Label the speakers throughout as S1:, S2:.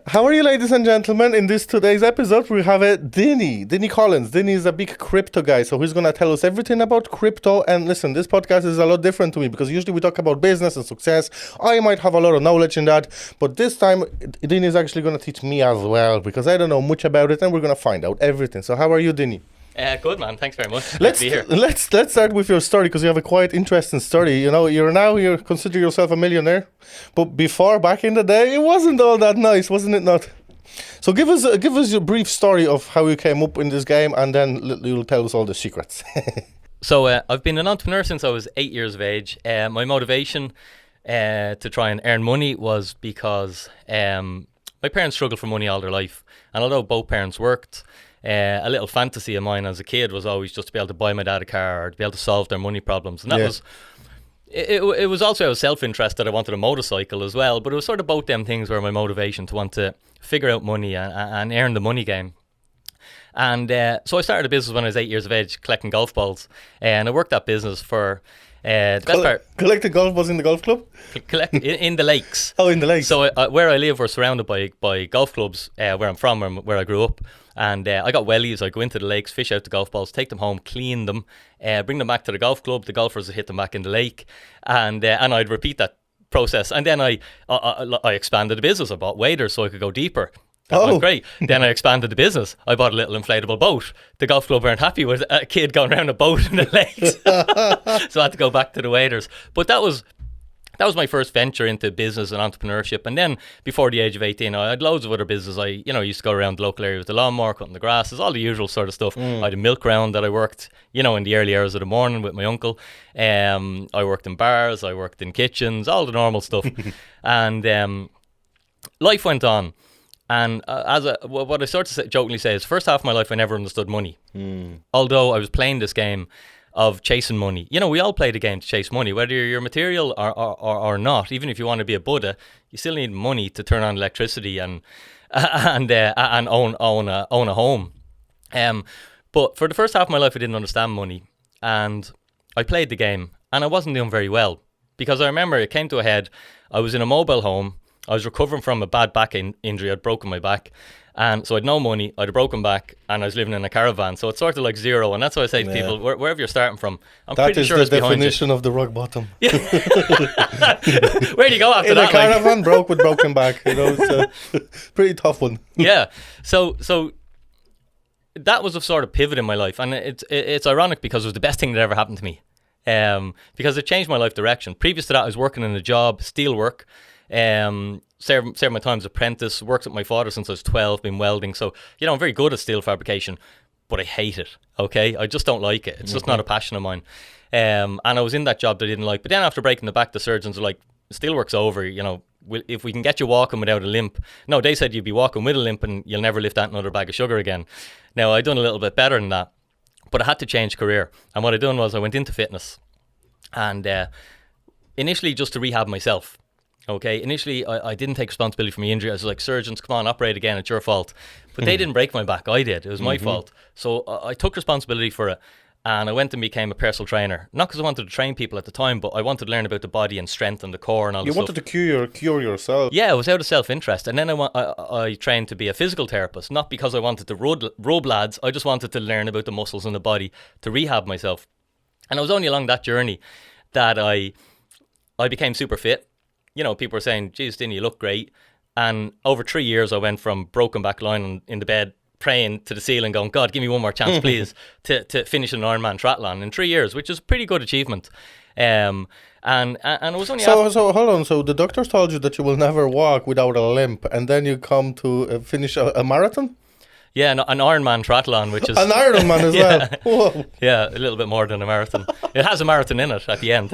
S1: How are you, ladies and gentlemen? In this today's episode, we have a Dinny Collins. Dinny is a big crypto guy, so he's going to tell us everything about crypto. And listen, this podcast is a lot different to me because usually we talk about business and success. I might have a lot of knowledge in that, but this time, Dinny is actually going to teach me as well because I don't know much about it, and we're going to find out everything. So how are you, Dinny?
S2: Good, man. Thanks very much.
S1: Let's
S2: be here.
S1: let's start with your story because you have a quite interesting story. You know, you consider yourself a millionaire, but before, back in the day, it wasn't all that nice, wasn't it? Not. So give us your brief story of how you came up in this game, and then you'll tell us all the secrets.
S2: So I've been an entrepreneur since I was 8 years of age. My motivation to try and earn money was because my parents struggled for money all their life, and although both parents worked, a little fantasy of mine as a kid was always just to be able to buy my dad a car or to be able to solve their money problems. And that was, it was also out of self-interest that I wanted a motorcycle as well, but it was sort of both them things were my motivation to want to figure out money and earn the money game. And so I started a business when I was 8 years of age, collecting golf balls. And I worked that business for the best part.
S1: Collecting golf balls in the golf club?
S2: In the lakes.
S1: Oh, in the lakes.
S2: So where I live, we're surrounded by golf clubs, where I'm from, where I grew up. And I got wellies. I go into the lakes, fish out the golf balls, take them home, clean them, bring them back to the golf club. The golfers would hit them back in the lake. And I'd repeat that process. And then I expanded the business. I bought waders so I could go deeper. That went great. Then I expanded the business. I bought a little inflatable boat. The golf club weren't happy with a kid going around a boat in the lakes. So I had to go back to the waders. But that was my first venture into business and entrepreneurship. And then before the age of 18, I had loads of other business. I used to go around the local area with the lawnmower, cutting the grasses, all the usual sort of stuff. I had a milk round that I worked, in the early hours of the morning with my uncle. I worked in bars, I worked in kitchens, all the normal stuff. And life went on. And what I sort of jokingly say is, first half of my life, I never understood money. Although I was playing this game of chasing money. We all play the game to chase money, whether you're material or not. Even if you want to be a Buddha, you still need money to turn on electricity and own a home. But for the first half of my life, I didn't understand money, and I played the game, and I wasn't doing very well because I remember it came to a head. I was in a mobile home. I was recovering from a bad back injury. I'd broken my back. And so I'd no money, I'd a broken back, and I was living in a caravan. So it's sort of like zero. And that's why I say to people, wherever you're starting from, I'm pretty sure it's behind you.
S1: That is the definition of the rock bottom.
S2: Where do you go after
S1: in
S2: that?
S1: In a caravan, broke with broken back. It's a pretty tough one.
S2: Yeah. So that was a sort of pivot in my life. And it's ironic because it was the best thing that ever happened to me. Because it changed my life direction. Previous to that, I was working in a job, steel work. Served my time as apprentice, worked with my father since I was 12, been welding. So, I'm very good at steel fabrication, but I hate it, okay? I just don't like it. It's just not a passion of mine. And I was in that job that I didn't like. But then after breaking the back, the surgeons were like, steelwork's over, if we can get you walking without a limp. No, they said you'd be walking with a limp and you'll never lift that another bag of sugar again. Now, I done a little bit better than that, but I had to change career. And what I done was I went into fitness. And initially just to rehab myself. Okay, initially I didn't take responsibility for my injury. I was like, surgeons, come on, operate again, it's your fault. But they didn't break my back, I did. It was my fault. So I took responsibility for it, and I went and became a personal trainer. Not because I wanted to train people at the time, but I wanted to learn about the body and strength and the core and all that stuff.
S1: You wanted to cure yourself.
S2: Yeah, it was out of self-interest. And then I trained to be a physical therapist, not because I wanted to rub lads. I just wanted to learn about the muscles in the body to rehab myself. And it was only along that journey that I became super fit. People were saying, geez, Dinny, you look great. And over 3 years, I went from broken back lying in the bed, praying to the ceiling, going, God, give me one more chance, please, to finish an Ironman triathlon in 3 years, which is a pretty good achievement. And it was only
S1: So hold on. So the doctors told you that you will never walk without a limp, and then you come to finish a marathon?
S2: Yeah, an Ironman triathlon, which is...
S1: An Ironman as well. Whoa.
S2: Yeah, a little bit more than a marathon. It has a marathon in it at the end.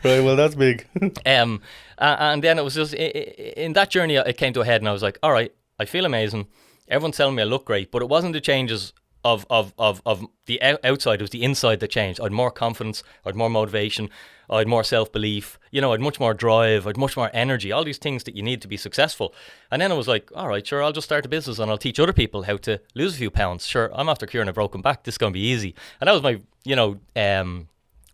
S1: Right, well, that's big.
S2: And then it was just... In that journey, it came to a head, and I was like, all right, I feel amazing. Everyone's telling me I look great, but it wasn't the changes of the outside, it was the inside that changed. I had more confidence, I had more motivation, I had more self-belief, I had much more drive, I had much more energy, all these things that you need to be successful. And then I was like, all right, sure, I'll just start a business and I'll teach other people how to lose a few pounds. Sure, I'm after curing a broken back, this is going to be easy. And that was my,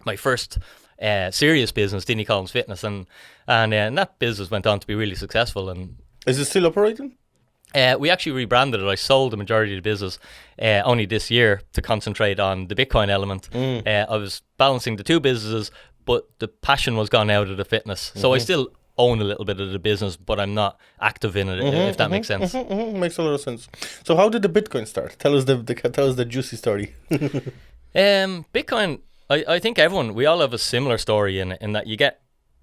S2: my first serious business, Dinny Collins Fitness, and that business went on to be really successful. And
S1: Is it still operating?
S2: We actually rebranded it. I sold the majority of the business only this year to concentrate on the Bitcoin element. I was balancing the two businesses, but the passion was gone out of the fitness. So I still own a little bit of the business, but I'm not active in it, if that makes sense.
S1: Makes a lot of sense. So how did the Bitcoin start? Tell us the juicy story.
S2: Bitcoin, I think we all have a similar story in that you get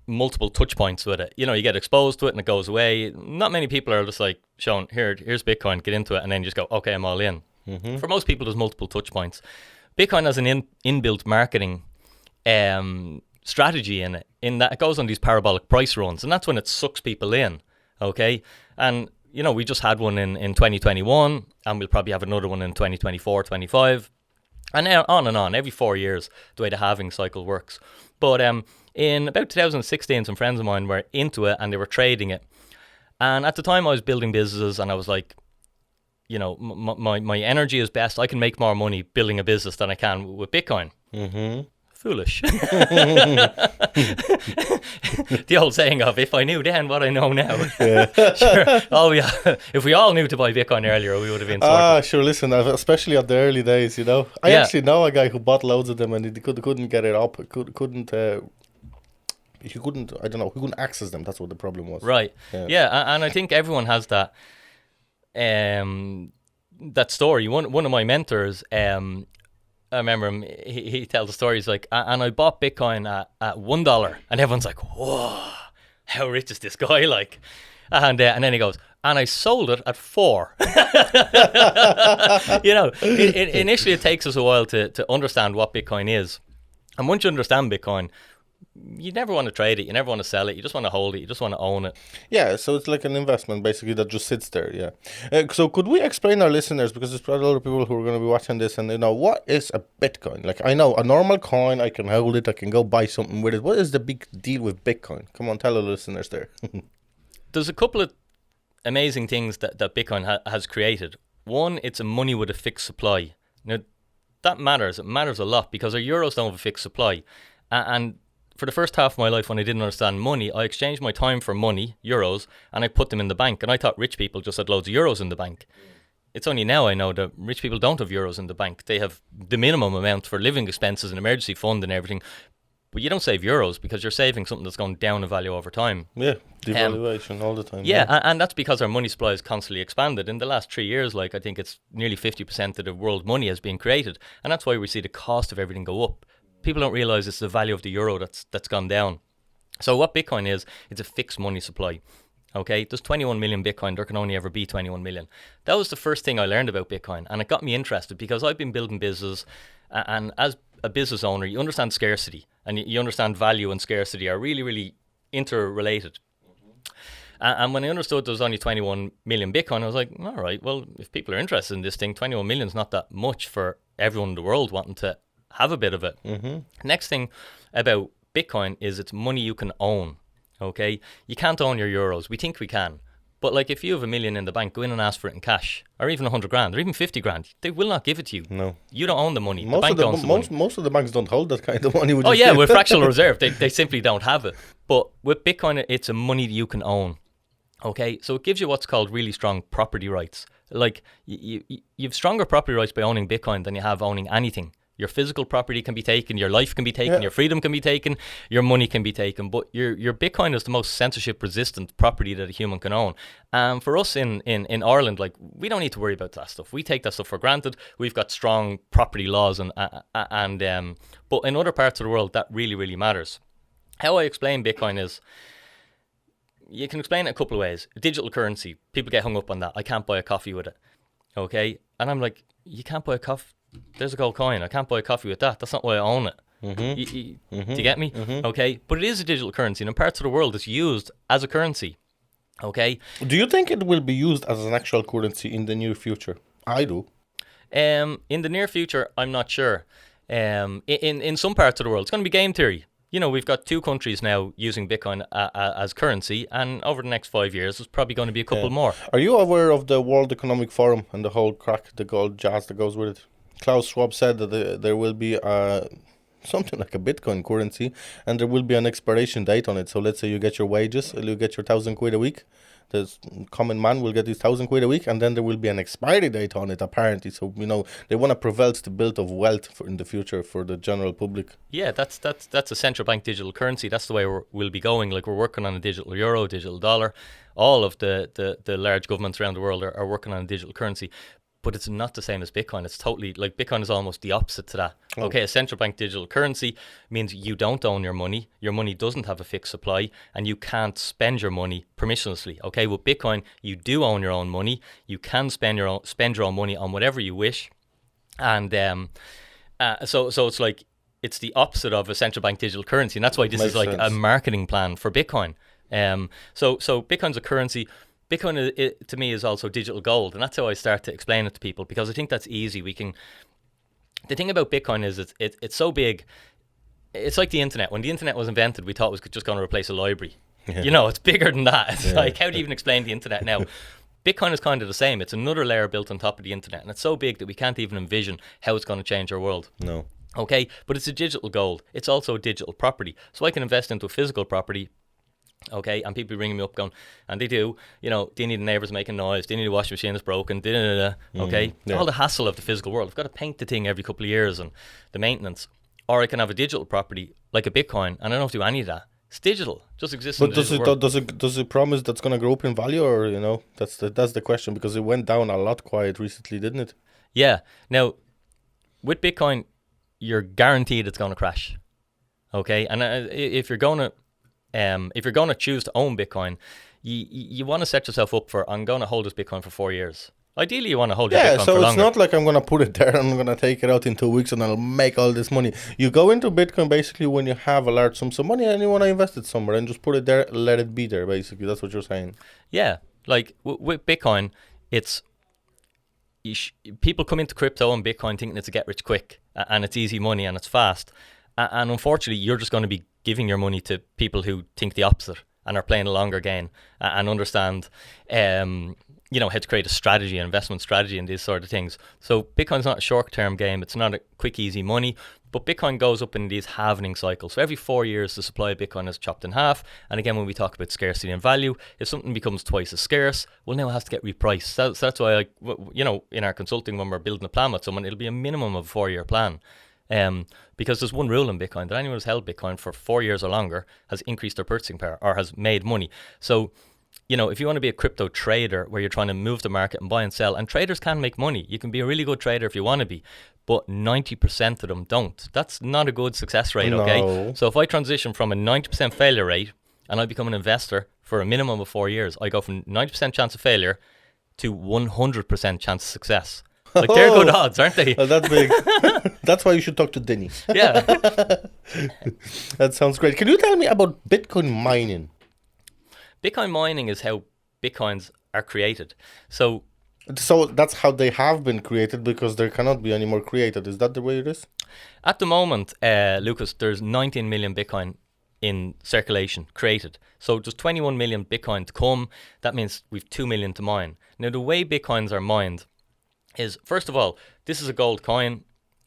S2: multiple touch points with it. You get exposed to it and it goes away. Not many people are just like shown, here's Bitcoin, get into it, and then you just go, okay, I'm all in. For most people, there's multiple touch points. Bitcoin has an inbuilt marketing strategy in it, in that it goes on these parabolic price runs, and that's when it sucks people in. Okay, and we just had one in 2021, and we'll probably have another one in 2024, 25, and now on and on, every 4 years, the way the halving cycle works. But in about 2016, some friends of mine were into it and they were trading it. And at the time I was building businesses and I was like, my energy is best. I can make more money building a business than I can with Bitcoin. Foolish. The old saying of, if I knew then what I know now. Sure. If we all knew to buy Bitcoin earlier, we would have been sorted.
S1: Sure, listen, especially at the early days, I actually know a guy who bought loads of them and he couldn't get it up. He couldn't access them. That's what the problem was.
S2: Right. Yeah, and I think everyone has that that story. One of my mentors, I remember him, he tells the story, he's like, and I bought Bitcoin at $1, and everyone's like, whoa, how rich is this guy, like? And then he goes, and I sold it at 4. Initially it takes us a while to understand what Bitcoin is. And once you understand Bitcoin, you never want to trade it, you never want to sell it, you just want to hold it, you just want to own it.
S1: Yeah, so it's like an investment basically that just sits there. So could we explain our listeners, because there's probably a lot of people who are going to be watching this, and what is a Bitcoin? Like, I know a normal coin, I can hold it, I can go buy something with it. What is the big deal with Bitcoin? Come on, tell our listeners there.
S2: There's a couple of amazing things that Bitcoin has created. One, it's a money with a fixed supply. Now that matters. It matters a lot because our euros don't have a fixed supply, and for the first half of my life, when I didn't understand money, I exchanged my time for money, euros, and I put them in the bank. And I thought rich people just had loads of euros in the bank. It's only now I know that rich people don't have euros in the bank. They have the minimum amount for living expenses and emergency fund and everything. But you don't save euros because you're saving something that's going down in value over time.
S1: Yeah, devaluation all the time.
S2: Yeah, and that's because our money supply is constantly expanded. In the last 3 years, I think it's nearly 50% of the world money has been created. And that's why we see the cost of everything go up. People don't realize it's the value of the euro that's gone down. So what Bitcoin is, it's a fixed money supply. Okay, there's 21 million Bitcoin. There can only ever be 21 million. That was the first thing I learned about Bitcoin, and it got me interested because I've been building business, and as a business owner, you understand scarcity, and you understand value and scarcity are really, really interrelated. And when I understood there was only 21 million Bitcoin, I was like, all right, well, if people are interested in this thing, 21 million is not that much for everyone in the world wanting to have a bit of it. Next thing about Bitcoin is it's money you can own. Okay, you can't own your euros. We think we can, but if you have $1 million in the bank, go in and ask for it in cash, or even 100 grand, or even 50 grand. They will not give it to you.
S1: No,
S2: you don't own the money. The bank owns the money.
S1: Most of the banks don't hold that kind of money.
S2: With fractional reserve, they simply don't have it. But with Bitcoin, it's a money that you can own. Okay, so it gives you what's called really strong property rights. You have stronger property rights by owning Bitcoin than you have owning anything. Your physical property can be taken, your life can be taken, your freedom can be taken, your money can be taken, but your Bitcoin is the most censorship-resistant property that a human can own. For us in Ireland, we don't need to worry about that stuff. We take that stuff for granted. We've got strong property laws, but in other parts of the world, that really, really matters. How I explain Bitcoin is, you can explain it a couple of ways. Digital currency, people get hung up on that. I can't buy a coffee with it. Okay? And I'm like, you can't buy a coffee. There's a gold coin. I can't buy a coffee with that. That's not why I own it. Do you get me? Okay, but it is a digital currency, and in parts of the world, it's used as a currency. Okay.
S1: Do you think it will be used as an actual currency in the near future? I do.
S2: In the near future, I'm not sure. In some parts of the world, it's going to be game theory. We've got 2 countries now using Bitcoin as currency, and over the next 5 years, there's probably going to be a couple more.
S1: Are you aware of the World Economic Forum and the whole crack, the gold jazz that goes with it? Klaus Schwab said that there will be something like a Bitcoin currency, and there will be an expiration date on it. So let's say you get your wages, you get your 1,000 quid a week, the common man will get these 1,000 quid a week, and then there will be an expiry date on it, apparently. So, they want to prevent the build of wealth in the future for the general public.
S2: Yeah, that's a central bank digital currency. That's the way we'll be going. Like, we're working on a digital euro, digital dollar. All of the large governments around the world are working on a digital currency. But it's not the same as Bitcoin. It's totally, like, Bitcoin is almost the opposite to that. Oh. Okay, a central bank digital currency means you don't own your money. Your money doesn't have a fixed supply, and you can't spend your money permissionlessly. Okay, with Bitcoin, you do own your own money. You can spend your own money on whatever you wish. And so it's like, it's the opposite of a central bank digital currency, and that's why this is like a marketing plan for Bitcoin. So Bitcoin's a currency. Bitcoin, to me, is also digital gold, and that's how I start to explain it to people, because I think that's easy. The thing about Bitcoin is it's so big. It's like the internet. When the internet was invented, we thought it was just going to replace a library. Yeah. It's bigger than that. It's like, how do you even explain the internet now? Bitcoin is kind of the same. It's another layer built on top of the internet, and it's so big that we can't even envision how it's going to change our world.
S1: No.
S2: Okay, but it's a digital gold. It's also a digital property. So I can invest into a physical property. Okay, and people ringing me up going, and they do, Dinny, the neighbour's making noise, Dinny, the washing machine is broken, okay? All the hassle of the physical world. I've got to paint the thing every couple of years and the maintenance. Or I can have a digital property like a Bitcoin, and I don't have to do any of that. It's digital, just exists in the digital world.
S1: Does it promise that's going to grow up in value, or, that's the question, because it went down a lot quite recently, didn't it?
S2: Yeah. Now, with Bitcoin, you're guaranteed it's going to crash. Okay, and if you're going to choose to own Bitcoin, you want to set yourself up for, I'm going to hold this Bitcoin for 4 years. Ideally, you want to hold your Bitcoin for longer. Yeah, so it's
S1: not like I'm going to put it there and I'm going to take it out in 2 weeks and I'll make all this money. You go into Bitcoin basically when you have a large sum of money and you want to invest it somewhere and just put it there, let it be there, basically. That's what you're saying.
S2: Yeah, like with Bitcoin, it's... people come into crypto and Bitcoin thinking it's a get rich quick and it's easy money and it's fast. And unfortunately, you're just going to be giving your money to people who think the opposite and are playing a longer game and understand, how to create a strategy, an investment strategy and these sort of things. So Bitcoin's not a short-term game. It's not a quick, easy money. But Bitcoin goes up in these halvening cycles. So every 4 years, the supply of Bitcoin is chopped in half. And again, when we talk about scarcity and value, if something becomes twice as scarce, well, now it has to get repriced. So that's why, in our consulting, when we're building a plan with someone, it'll be a minimum of a 4-year plan. Because there's one rule in Bitcoin, that anyone who's held Bitcoin for 4 years or longer has increased their purchasing power or has made money. So, if you want to be a crypto trader where you're trying to move the market and buy and sell, and traders can make money. You can be a really good trader if you want to be, but 90% of them don't. That's not a good success rate, okay?
S1: No.
S2: So if I transition from a 90% failure rate and I become an investor for a minimum of 4 years, I go from 90% chance of failure to 100% chance of success. Like, they're good odds, aren't they?
S1: Well, that's big. That's why you should talk to Dinny.
S2: Yeah.
S1: That sounds great. Can you tell me about Bitcoin mining?
S2: Bitcoin mining is how Bitcoins are created. So
S1: that's how they have been created, because there cannot be any more created. Is that the way it is?
S2: At the moment, Lucas, there's 19 million Bitcoin in circulation created. So there's 21 million Bitcoin to come. That means we've 2 million to mine. Now, the way Bitcoins are mined is, first of all, this is a gold coin,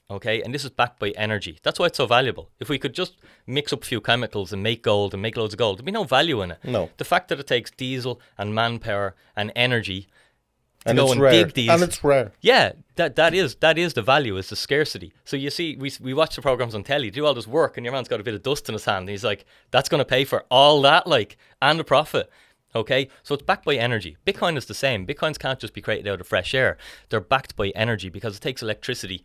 S2: okay, and this is backed by energy. That's why it's so valuable. If we could just mix up a few chemicals and make gold and make loads of gold, there'd be no value in it.
S1: No.
S2: The fact that it takes diesel and manpower and energy to
S1: and
S2: go
S1: it's
S2: and
S1: rare.
S2: dig these.
S1: And it's rare.
S2: Yeah, that is the value, is the scarcity. So you see, we watch the programs on telly, do all this work, and your man's got a bit of dust in his hand, and he's like, that's going to pay for all that, and the profit. Okay, so it's backed by energy. Bitcoin is the same. Bitcoins can't just be created out of fresh air. They're backed by energy because it takes electricity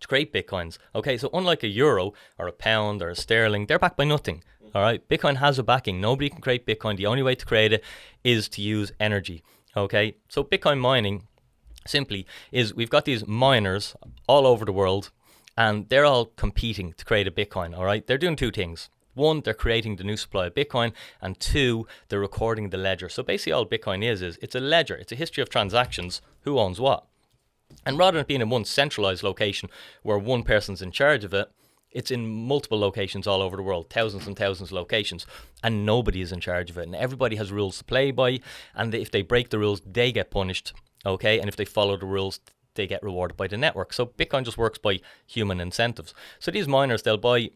S2: to create Bitcoins. Okay, so unlike a euro or a pound or a sterling, they're backed by nothing. All right, Bitcoin has a backing. Nobody can create Bitcoin. The only way to create it is to use energy. Okay, so Bitcoin mining simply is, we've got these miners all over the world and they're all competing to create a Bitcoin. All right, they're doing two things. One, they're creating the new supply of Bitcoin, and two, they're recording the ledger. So basically all Bitcoin is it's a ledger. It's a history of transactions, who owns what. And rather than being in one centralized location where one person's in charge of it, it's in multiple locations all over the world, thousands and thousands of locations, and nobody is in charge of it. And everybody has rules to play by, and if they break the rules, they get punished, okay? And if they follow the rules, they get rewarded by the network. So Bitcoin just works by human incentives. So these miners, they'll buy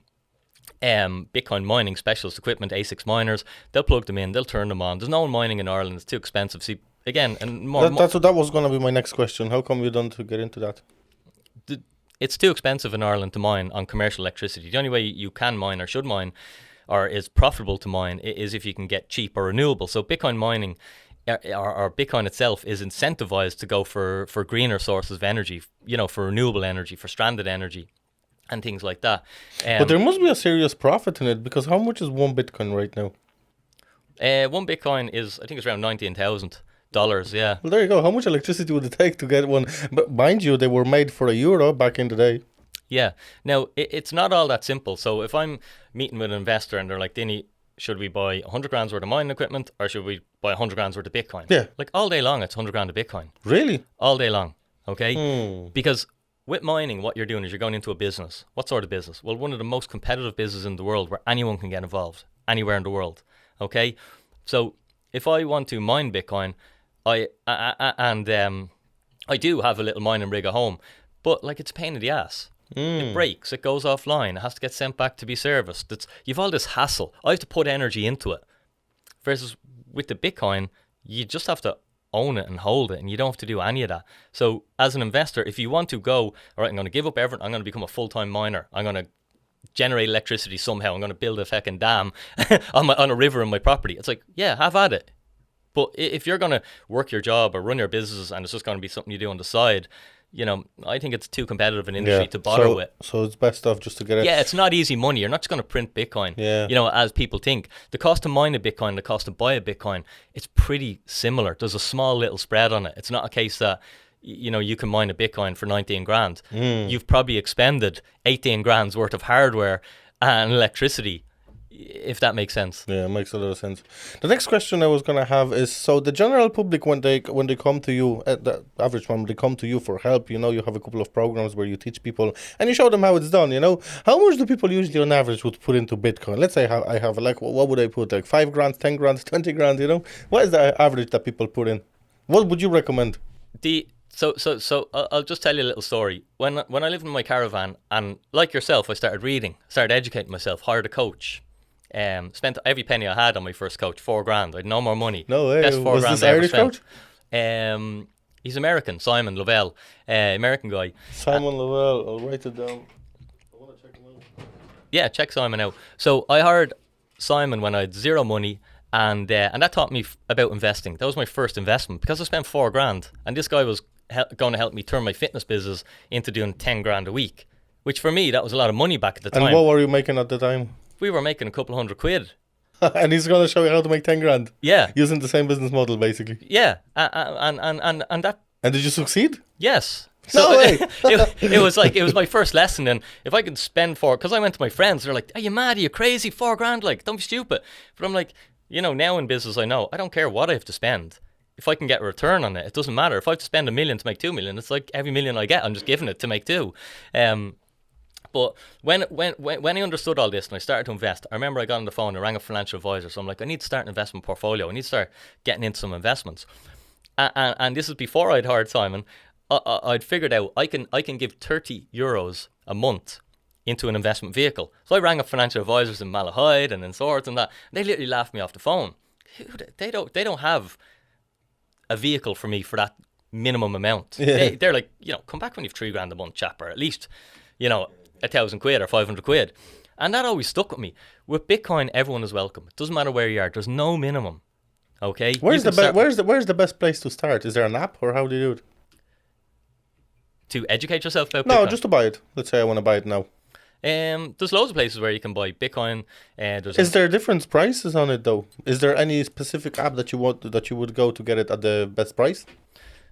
S2: Bitcoin mining specialist equipment, ASICs miners. They'll plug them in, they'll turn them on. There's no one mining in Ireland, it's too expensive. See, again, and
S1: that was going to be my next question. How come you don't get into that?
S2: It's too expensive in Ireland to mine on commercial electricity. The only way you can mine or should mine or is profitable to mine is if you can get cheap or renewable. So Bitcoin mining or Bitcoin itself is incentivized to go for greener sources of energy, for renewable energy, for stranded energy and things like that.
S1: But there must be a serious profit in it, because how much is one Bitcoin right now?
S2: One Bitcoin is, I think it's around $19,000, yeah.
S1: Well, there you go. How much electricity would it take to get one? But mind you, they were made for €1 back in the day.
S2: Yeah. Now, it's not all that simple. So if I'm meeting with an investor and they're like, Dinny, should we buy 100 grand's worth of mining equipment or should we buy 100 grand's worth of Bitcoin?
S1: Yeah.
S2: Like all day long, it's 100 grand of Bitcoin.
S1: Really?
S2: All day long. Okay. Because with mining, what you're doing is you're going into a business. What sort of business? Well, one of the most competitive businesses in the world where anyone can get involved, anywhere in the world. Okay. So if I want to mine Bitcoin, I do have a little mining rig at home, but like it's a pain in the ass. It breaks, it goes offline, it has to get sent back to be serviced. You've all this hassle. I have to put energy into it. Versus with the Bitcoin, you just have to own it and hold it, and you don't have to do any of that. So as an investor, if you want to go, all right, I'm going to give up everything, I'm going to become a full-time miner, I'm going to generate electricity somehow, I'm going to build a fucking dam on a river in my property. It's like, yeah, have at it. But if you're going to work your job or run your business and it's just going to be something you do on the side, I think it's too competitive an industry to bother with.
S1: So it's best off just to get it.
S2: Yeah, it's not easy money. You're not just going to print Bitcoin, as people think. The cost to mine a Bitcoin, the cost to buy a Bitcoin, it's pretty similar. There's a small little spread on it. It's not a case that, you can mine a Bitcoin for 19 grand. You've probably expended 18 grand's worth of hardware and electricity, if that makes sense.
S1: Yeah, it makes a lot of sense. The next question I was going to have is, so the general public, when they come to you, the average one, they come to you for help, you have a couple of programs where you teach people and you show them how it's done, how much do people usually on average would put into Bitcoin? Let's say I have like, what would I put, like 5 grand, 10 grand, 20 grand, what is the average that people put in? What would you recommend?
S2: So I'll just tell you a little story. When I lived in my caravan, and like yourself, I started reading, started educating myself, hired a coach. Spent every penny I had on my first coach, 4 grand. I had no more money.
S1: No way.
S2: Best 4
S1: was
S2: grand
S1: this
S2: I ever
S1: Irish
S2: spent.
S1: coach?
S2: He's American, Simon Lovell, American guy.
S1: Simon Lovell, I'll write it down. I want to check him out.
S2: Yeah, check Simon out. So I hired Simon when I had zero money, and that taught me about investing. That was my first investment because I spent 4 grand, and this guy was going to help me turn my fitness business into doing 10 grand a week, which for me, that was a lot of money back at the time.
S1: And what were you making at the time?
S2: We were making a couple £100.
S1: And he's going to show you how to make 10 grand.
S2: Yeah.
S1: Using the same business model, basically.
S2: Yeah. And that.
S1: And did you succeed?
S2: Yes.
S1: No way.
S2: it was my first lesson. And if I could spend because I went to my friends, they're like, are you mad? Are you crazy? 4 grand? Like, don't be stupid. But I'm like, now in business, I know I don't care what I have to spend. If I can get a return on it, it doesn't matter. If I have to spend $1 million to make 2 million, it's like every million I get, I'm just giving it to make 2. But when I understood all this and I started to invest, I remember I got on the phone and rang a financial advisor. So I'm like, I need to start an investment portfolio. I need to start getting into some investments. And this is before I'd hired Simon. I'd figured out I can give €30 a month into an investment vehicle. So I rang up financial advisors in Malahide and in Swords and that. They literally laughed me off the phone. They don't have a vehicle for me for that minimum amount.
S1: Yeah.
S2: They're like, come back when you've 3 grand a month, chap, or at least, £1,000 or 500 quid. And that always stuck with me. With Bitcoin, everyone is welcome. It doesn't matter where you are. There's no minimum. Okay?
S1: Where's the best place to start? Is there an app, or how do you do it?
S2: To educate yourself about Bitcoin?
S1: No, just to buy it. Let's say I want to buy it now.
S2: There's loads of places where you can buy Bitcoin.
S1: Is there different prices on it though? Is there any specific app that you would go to get it at the best price?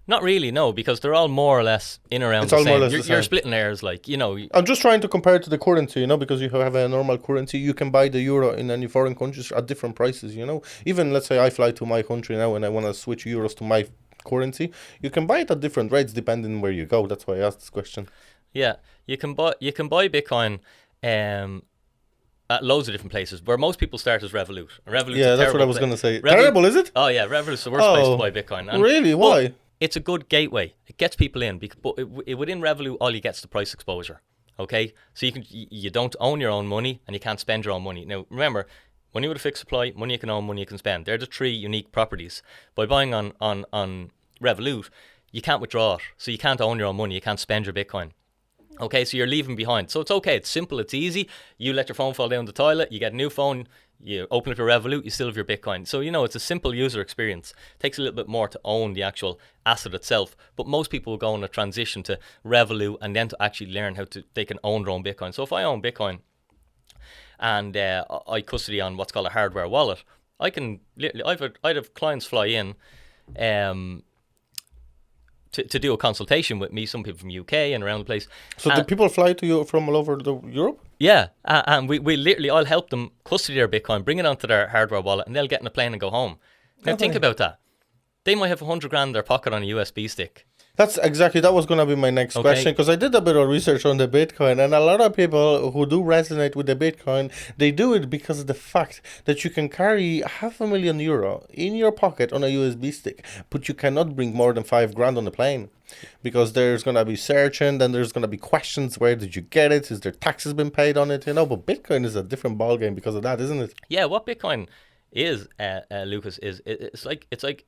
S2: Not really, no, because they're all more or less in around
S1: it's
S2: the
S1: all
S2: same.
S1: More or less
S2: You're splitting hairs, like,
S1: I'm just trying to compare it to the currency, because you have a normal currency. You can buy the euro in any foreign countries at different prices, Even, let's say, I fly to my country now and I want to switch euros to my currency. You can buy it at different rates depending on where you go. That's why I asked this question.
S2: Yeah, you can buy Bitcoin at loads of different places. Where most people start is Revolut.
S1: Yeah, that's what I was going to say. Terrible, is it?
S2: Oh, yeah, Revolut's the worst place to buy Bitcoin. And,
S1: really? Why?
S2: It's a good gateway. It gets people in, but within Revolut, all you get is the price exposure. Okay, so you don't own your own money and you can't spend your own money. Now remember, money with a fixed supply, money you can own, money you can spend. They're the three unique properties. By buying on Revolut, you can't withdraw it, so you can't own your own money, you can't spend your Bitcoin. Okay, so you're leaving behind. So it's okay, it's simple, it's easy. You let your phone fall down the toilet, you get a new phone, you open up your Revolut, you still have your Bitcoin. So, it's a simple user experience. It takes a little bit more to own the actual asset itself. But most people will go on a transition to Revolut and then to actually learn they can own their own Bitcoin. So if I own Bitcoin and I custody on what's called a hardware wallet, I'd have clients fly in to do a consultation with me, some people from UK and around the place.
S1: So do people fly to you from all over Europe?
S2: Yeah, and we literally, I'll help them custody their Bitcoin, bring it onto their hardware wallet, and they'll get in a plane and go home. Now think about that. They might have 100 grand in their pocket on a USB stick.
S1: That was going to be my next question, because I did a bit of research on the Bitcoin, and a lot of people who do resonate with the Bitcoin, they do it because of the fact that you can carry €500,000 in your pocket on a USB stick, but you cannot bring more than 5 grand on the plane, because there's going to be searching, then there's going to be questions, where did you get it, is there taxes been paid on it, but Bitcoin is a different ballgame because of that, isn't it?
S2: Yeah, what Bitcoin is, Lucas, is it's like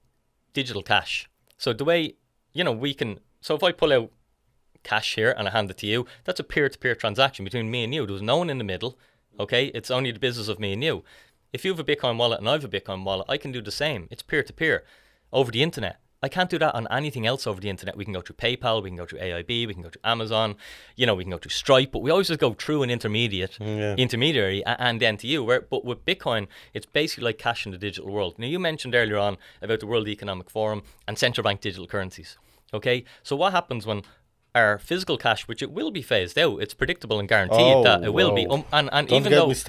S2: digital cash. So the way so if I pull out cash here and I hand it to you, that's a peer-to-peer transaction between me and you. There's no one in the middle, okay? It's only the business of me and you. If you have a Bitcoin wallet and I have a Bitcoin wallet, I can do the same. It's peer-to-peer over the internet. I can't do that on anything else over the internet. We can go through PayPal, we can go through AIB, we can go through Amazon, we can go through Stripe, but we always just go through an intermediary and then to you. But with Bitcoin, it's basically like cash in the digital world. Now, you mentioned earlier on about the World Economic Forum and central bank digital currencies. Okay, so what happens when our physical cash, which it will be phased out, it's predictable and guaranteed that it will be, and even though it's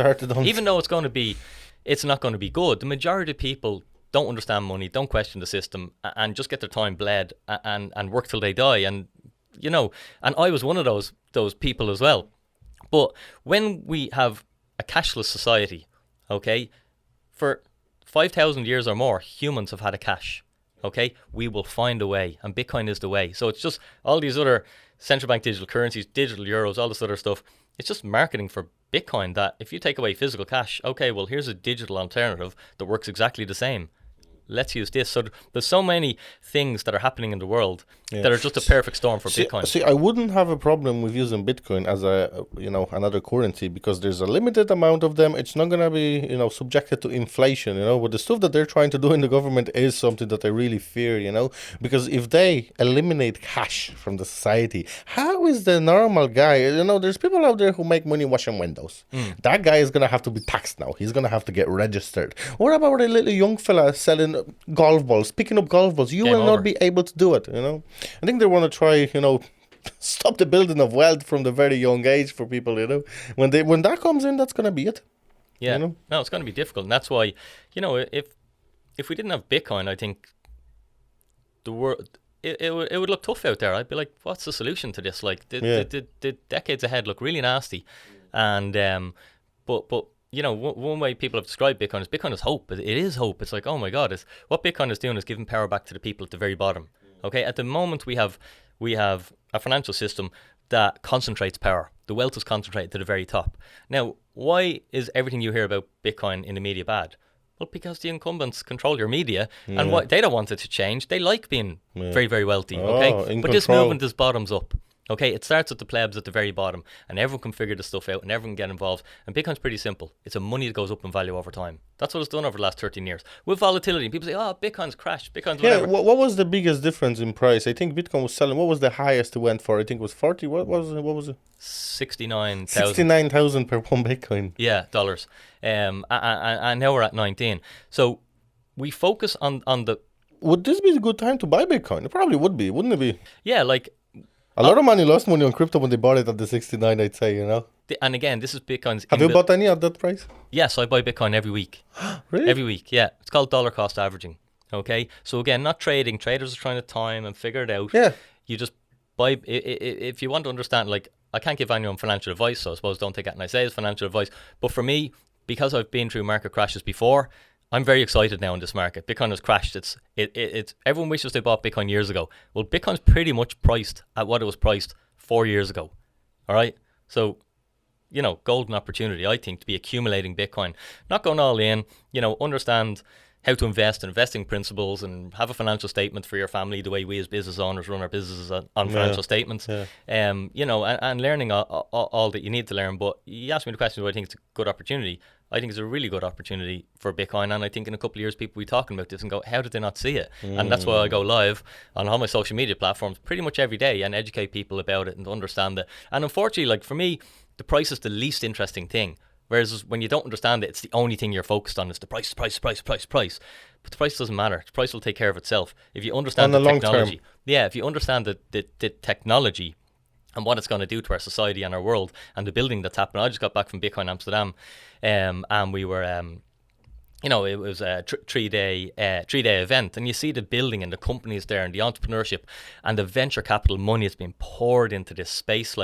S2: not going to be good, the majority of people don't understand money, don't question the system, and just get their time bled and work till they die. And and I was one of those people as well. But when we have a cashless society, okay, for 5,000 years or more, humans have had a cash. Okay, we will find a way, and Bitcoin is the way. So it's just all these other central bank digital currencies, digital euros, all this other stuff. It's just marketing for Bitcoin, that if you take away physical cash, okay, well, here's a digital alternative that works exactly the same. Let's use this. So there's so many things that are happening in the world that are just a perfect storm for Bitcoin.
S1: See, I wouldn't have a problem with using Bitcoin as another currency, because there's a limited amount of them. It's not going to be, subjected to inflation, But the stuff that they're trying to do in the government is something that I really fear, because if they eliminate cash from the society, how is the normal guy, there's people out there who make money washing windows. That guy is going to have to be taxed now. He's going to have to get registered. What about a little young fella selling golf balls, picking up golf balls? You will not be able to do it, I think they want to try, stop the building of wealth from the very young age for people, When that comes in, that's going to be it.
S2: Yeah, no, it's going to be difficult. And that's why, if we didn't have Bitcoin, I think the world, it would look tough out there. I'd be like, what's the solution to this? Like, the decades ahead look really nasty. And, but one way people have described Bitcoin is hope. It is hope. It's like, oh my God, what Bitcoin is doing is giving power back to the people at the very bottom. Okay, at the moment we have a financial system that concentrates power. The wealth is concentrated to the very top. Now, why is everything you hear about Bitcoin in the media bad? Well, because the incumbents control your media, and they don't want it to change. They like being very, very wealthy. Okay, but this movement is bottoms up. Okay, it starts at the plebs at the very bottom, and everyone can figure the stuff out, and everyone can get involved. And Bitcoin's pretty simple. It's a money that goes up in value over time. That's what it's done over the last 13 years. With volatility, people say, oh, Bitcoin's crashed, Bitcoin's whatever.
S1: Yeah, what was the biggest difference in price? I think Bitcoin was selling, what was the highest it went for? I think it was 40, what was it?
S2: 69,000.
S1: 69,000 per one Bitcoin.
S2: Yeah, dollars. And now we're at 19. So we focus on the...
S1: Would this be a good time to buy Bitcoin? It probably would be, wouldn't it be?
S2: Yeah, like...
S1: A lot of money lost money on crypto when they bought it at the 69, I'd say,
S2: And again, this is Bitcoin's...
S1: Have you bought any at that price?
S2: Yes, I buy Bitcoin every week.
S1: Really?
S2: Every week, yeah. It's called dollar cost averaging. Okay? So again, not trading. Traders are trying to time and figure it out.
S1: Yeah.
S2: You just buy... If you want to understand, like, I can't give anyone financial advice, so I suppose don't take it and I say it's financial advice. But for me, because I've been through market crashes before, I'm very excited now in this market. Bitcoin has crashed. It's everyone wishes they bought Bitcoin years ago. Well, Bitcoin's pretty much priced at what it was priced 4 years ago. All right. So, golden opportunity, I think, to be accumulating Bitcoin, not going all in, understand how to invest, investing principles, and have a financial statement for your family the way we as business owners run our businesses on financial statements.
S1: Yeah.
S2: And learning all that you need to learn. But you asked me the question, do I think it's a good opportunity? I think it's a really good opportunity for Bitcoin, and I think in a couple of years people will be talking about this and go, how did they not see it? And that's why I go live on all my social media platforms pretty much every day and educate people about it and understand it. And unfortunately, like for me, the price is the least interesting thing. Whereas when you don't understand it, it's the only thing you're focused on is the price. But the price doesn't matter. The price will take care of itself. If you understand the technology. Yeah, if you understand the technology and what it's going to do to our society and our world and the building that's happening. I just got back from Bitcoin Amsterdam, and we were, it was a three-day event, and you see the building and the companies there and the entrepreneurship and the venture capital money that's being poured into this space,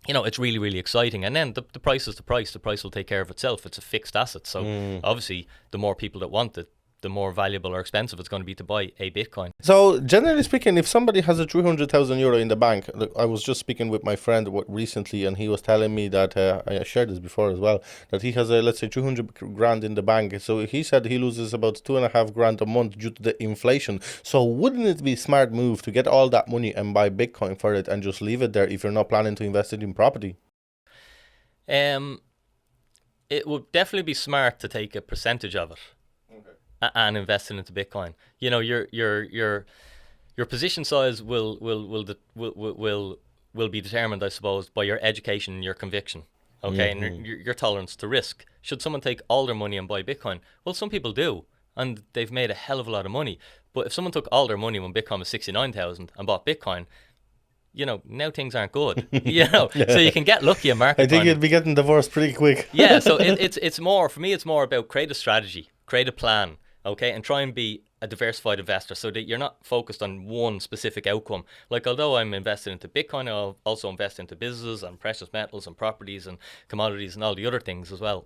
S2: it's really, really exciting. And then the price is the price. The price will take care of itself. It's a fixed asset. So obviously, the more people that want it, the more valuable or expensive it's going to be to buy a Bitcoin.
S1: So generally speaking, if somebody has a 300,000 euro in the bank, look, I was just speaking with my friend recently, and he was telling me that, I shared this before as well, that he has let's say 200 grand in the bank. So he said he loses about 2.5 grand a month due to the inflation. So wouldn't it be a smart move to get all that money and buy Bitcoin for it and just leave it there if you're not planning to invest it in property?
S2: It would definitely be smart to take a percentage of it and invest it into Bitcoin. Your position size will be determined, I suppose, by your education and your conviction. Okay, and your tolerance to risk. Should someone take all their money and buy Bitcoin? Well, some people do, and they've made a hell of a lot of money. But if someone took all their money when Bitcoin was 69,000 and bought Bitcoin, now things aren't good. So you can get lucky in market.
S1: I think you'd be getting divorced pretty quick.
S2: Yeah, so it's more, for me, it's more about create a strategy, create a plan. Okay, and try and be a diversified investor so that you're not focused on one specific outcome. Like, although I'm invested into Bitcoin, I'll also invest into businesses and precious metals and properties and commodities and all the other things as well.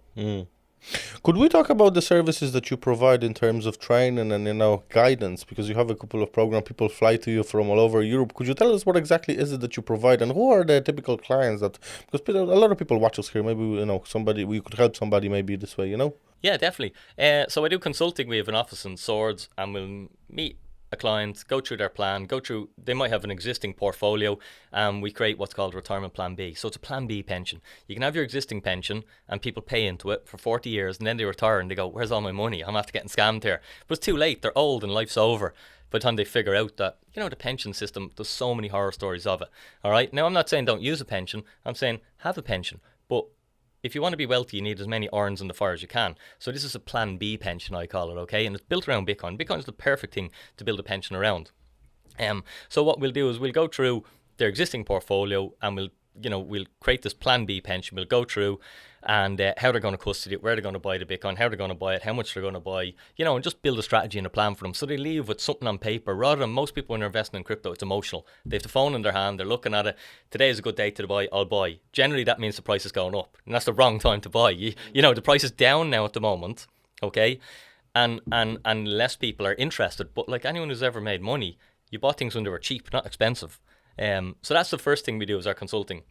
S1: Could we talk about the services that you provide in terms of training and guidance? Because you have a couple of programs, people fly to you from all over Europe. Could you tell us what exactly is it that you provide, and who are the typical clients because a lot of people watch us here. Maybe we could help somebody maybe this way.
S2: Yeah, definitely. So I do consulting. We have an office in Swords, and we'll meet a client, go through their plan, they might have an existing portfolio, and we create what's called retirement plan B. So it's a plan B pension. You can have your existing pension and people pay into it for 40 years, and then they retire and they go, where's all my money? I'm after getting scammed here. But it's too late. They're old and life's over by the time they figure out that, the pension system, there's so many horror stories of it. All right. Now, I'm not saying don't use a pension. I'm saying have a pension. But if you want to be wealthy, you need as many irons in the fire as you can. So this is a Plan B pension, I call it, okay? And it's built around Bitcoin. Bitcoin is the perfect thing to build a pension around. So what we'll do is we'll go through their existing portfolio, and we'll create this Plan B pension. We'll go through and how they're going to custody it, where they're going to buy the Bitcoin, how they're going to buy it, how much they're going to buy, and just build a strategy and a plan for them. So they leave with something on paper, rather than most people when they're investing in crypto, it's emotional. They have the phone in their hand, they're looking at it. Today is a good day to buy, I'll buy. Generally, that means the price is going up, and that's the wrong time to buy. The price is down now at the moment, okay? And less people are interested. But like anyone who's ever made money, you bought things when they were cheap, not expensive. So that's the first thing we do is our consulting.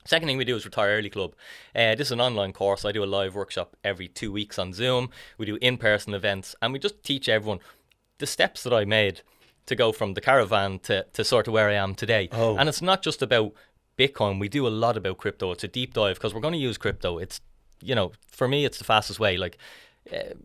S2: Second thing we do is Retire Early Club. This is an online course. I do a live workshop every 2 weeks on Zoom. We do in-person events, and we just teach everyone the steps that I made to go from the caravan to sort of where I am today. Oh. And it's not just about Bitcoin. We do a lot about crypto. It's a deep dive because we're going to use crypto. It's, for me, it's the fastest way. Like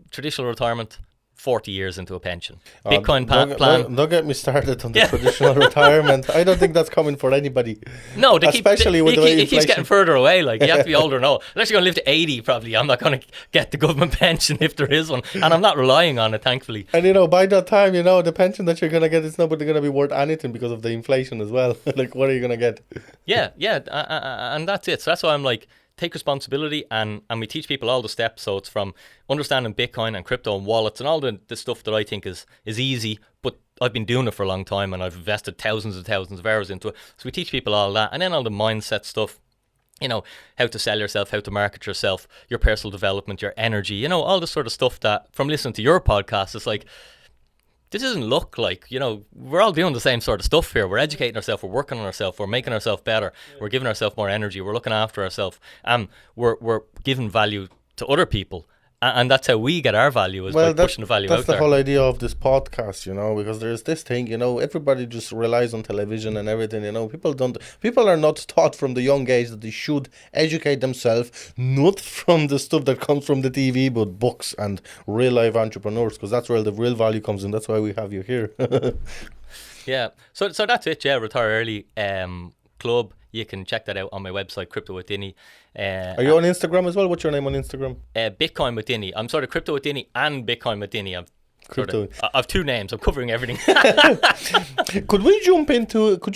S2: traditional retirement, 40 years into a pension. Bitcoin plan.
S1: Don't get me started on the traditional retirement. I don't think that's coming for anybody.
S2: No,
S1: especially with the way
S2: it keeps getting further away. Like, you have to be older now. I'm actually going to live to 80 probably. I'm not going to get the government pension if there is one. And I'm not relying on it, thankfully.
S1: And by that time, the pension that you're going to get is not going to be worth anything because of the inflation as well. Like, what are you going to get? Yeah,
S2: and that's it. So that's why I'm like, take responsibility, and we teach people all the steps. So it's from understanding Bitcoin and crypto and wallets and all the stuff that I think is easy, but I've been doing it for a long time and I've invested thousands and thousands of hours into it. So we teach people all that, and then all the mindset stuff, how to sell yourself, how to market yourself, your personal development, your energy, all this sort of stuff that from listening to your podcast, it's like, this isn't luck. Like, we're all doing the same sort of stuff here. We're educating ourselves, we're working on ourselves, we're making ourselves better, we're giving ourselves more energy, we're looking after ourselves, and we're giving value to other people. And that's how we get our value, is by pushing the value out there.
S1: That's the whole idea of this podcast, because there's this thing, everybody just relies on television and everything, people are not taught from the young age that they should educate themselves, not from the stuff that comes from the TV, but books and real life entrepreneurs, because that's where the real value comes in. That's why we have you here.
S2: Yeah. So that's it, yeah. Retire Early Club. You can check that out on my website, Crypto with Dinny.
S1: Are you on Instagram as well? What's your name on Instagram?
S2: Bitcoin with Dinny. I'm sort of Crypto with Dinny and Bitcoin with Dinny. I've two names. I'm covering everything.
S1: Could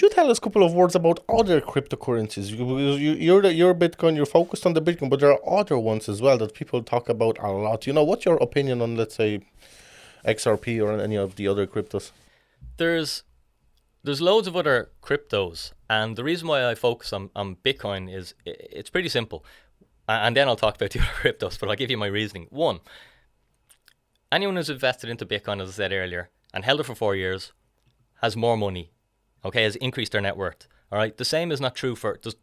S1: you tell us a couple of words about other cryptocurrencies? You're Bitcoin, you're focused on the Bitcoin, but there are other ones as well that people talk about a lot. What's your opinion on, let's say, XRP or any of the other cryptos?
S2: There's loads of other cryptos, and the reason why I focus on Bitcoin is it's pretty simple. And then I'll talk about the other cryptos, but I'll give you my reasoning. One, anyone who's invested into Bitcoin, as I said earlier, and held it for 4 years, has more money, okay, has increased their net worth. All right, the same is not true for, there's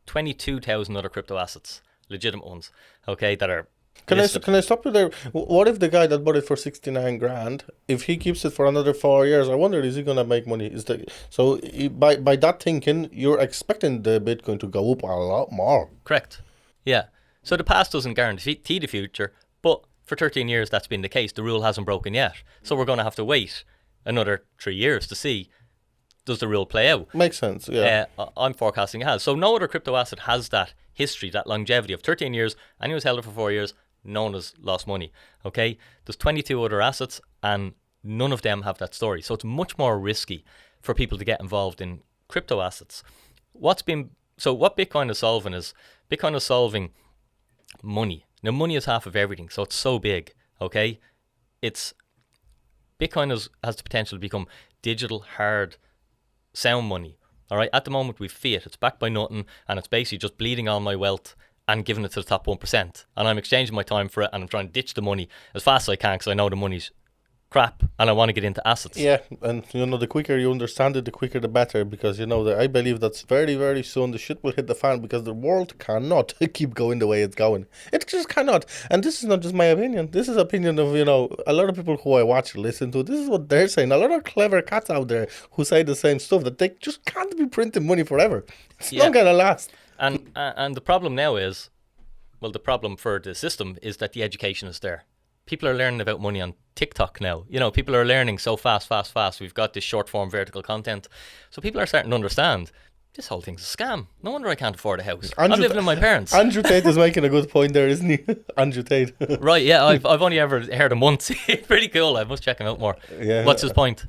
S2: 22,000 other crypto assets, legitimate ones, okay, that are
S1: Can I stop you there? What if the guy that bought it for 69 grand, if he keeps it for another 4 years, I wonder, is he gonna make money? By that thinking, you're expecting the Bitcoin to go up a lot more.
S2: Correct. Yeah. So the past doesn't guarantee the future, but for 13 years that's been the case. The rule hasn't broken yet, so we're going to have to wait another 3 years to see, does the rule play out?
S1: Makes sense. Yeah.
S2: I'm forecasting it has. So no other crypto asset has that history, that longevity of 13 years. Anyone who's held it for 4 years, no one has lost money. Okay, there's 22 other assets and none of them have that story. So it's much more risky for people to get involved in crypto assets. What Bitcoin is solving money. Now, money is half of everything, so it's so big. Okay, Bitcoin has the potential to become digital, hard, sound money. All right, at the moment we fiat. It's backed by nothing, and it's basically just bleeding all my wealth and giving it to the top 1%. And I'm exchanging my time for it, and I'm trying to ditch the money as fast as I can because I know the money's crap and I want to get into assets.
S1: Yeah, and the quicker you understand it, the quicker the better, because I believe that's very, very soon the shit will hit the fan, because the world cannot keep going the way it's going. It just cannot. And this is not just my opinion. This is opinion of, a lot of people who I watch, listen to. This is what they're saying. A lot of clever cats out there who say the same stuff, that they just can't be printing money forever. It's not going to last.
S2: And the problem now is, the problem for the system is that the education is there. People are learning about money on TikTok now. People are learning so fast. We've got this short form vertical content. So people are starting to understand this whole thing's a scam. No wonder I can't afford a house. I'm living with my parents.
S1: Andrew Tate is making a good point there, isn't he? Andrew Tate.
S2: Right, yeah. I've only ever heard him once. Pretty cool. I must check him out more. Yeah. What's his point?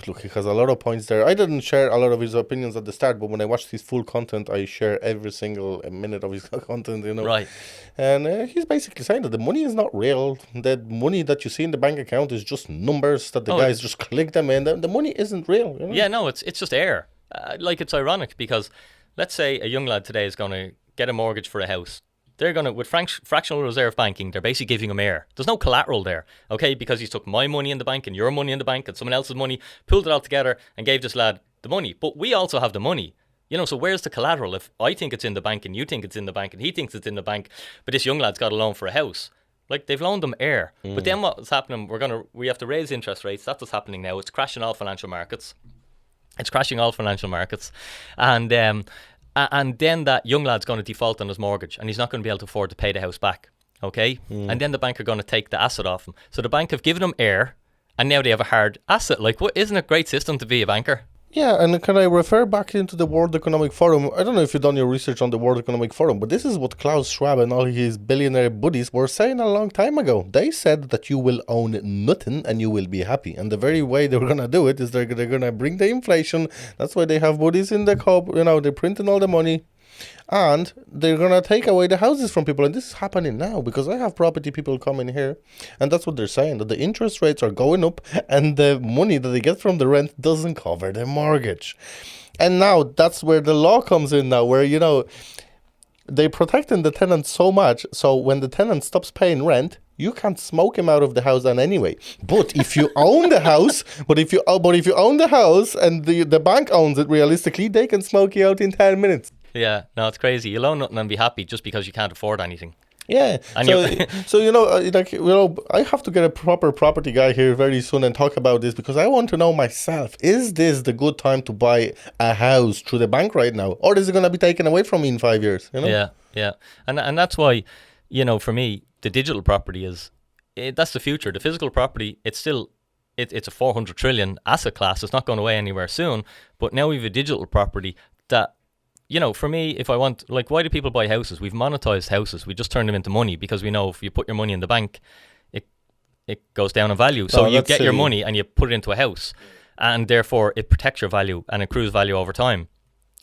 S1: Look, he has a lot of points there. I didn't share a lot of his opinions at the start, but when I watched his full content, I share every single minute of his content,
S2: Right.
S1: And he's basically saying that the money is not real. The money that you see in the bank account is just numbers that the guys just click them in. The money isn't real.
S2: Yeah, no, it's just air. It's ironic because let's say a young lad today is going to get a mortgage for a house. They're going to, with fractional reserve banking, they're basically giving him air. There's no collateral there, okay? Because he took my money in the bank and your money in the bank and someone else's money, pulled it all together and gave this lad the money. But we also have the money. So where's the collateral? If I think it's in the bank and you think it's in the bank and he thinks it's in the bank, but this young lad's got a loan for a house, they've loaned them air. But then what's happening, we have to raise interest rates. That's what's happening now. It's crashing all financial markets. And then that young lad's going to default on his mortgage and he's not going to be able to afford to pay the house back. Okay? And then the bank are going to take the asset off him. So the bank have given him air and now they have a hard asset. Isn't it a great system to be a banker?
S1: Yeah, and can I refer back into the World Economic Forum? I don't know if you've done your research on the World Economic Forum, but this is what Klaus Schwab and all his billionaire buddies were saying a long time ago. They said that you will own nothing and you will be happy. And the very way they're going to do it is they're going to bring the inflation. That's why they have buddies in the COP. They're printing all the money. And they're going to take away the houses from people. And this is happening now because I have property people coming here. And that's what they're saying, that the interest rates are going up and the money that they get from the rent doesn't cover the mortgage. And now that's where the law comes in now, where, they're protecting the tenant so much. So when the tenant stops paying rent, you can't smoke him out of the house then anyway. But if you own the house, if you own the house and the bank owns it, realistically, they can smoke you out in 10 minutes.
S2: Yeah, no, it's crazy. You'll own nothing and be happy just because you can't afford anything.
S1: Yeah,
S2: And
S1: so I have to get a proper property guy here very soon and talk about this, because I want to know myself, is this the good time to buy a house through the bank right now, or is it going to be taken away from me in 5 years?
S2: Yeah, and that's why, for me, the digital property that's the future. The physical property, it's a 400 trillion asset class. It's not going away anywhere soon. But now we have a digital property that, for me, if I want, like, why do people buy houses? We've monetized houses. We just turn them into money because we know if you put your money in the bank, it goes down in value. So you get your money and you put it into a house, and therefore it protects your value and accrues value over time.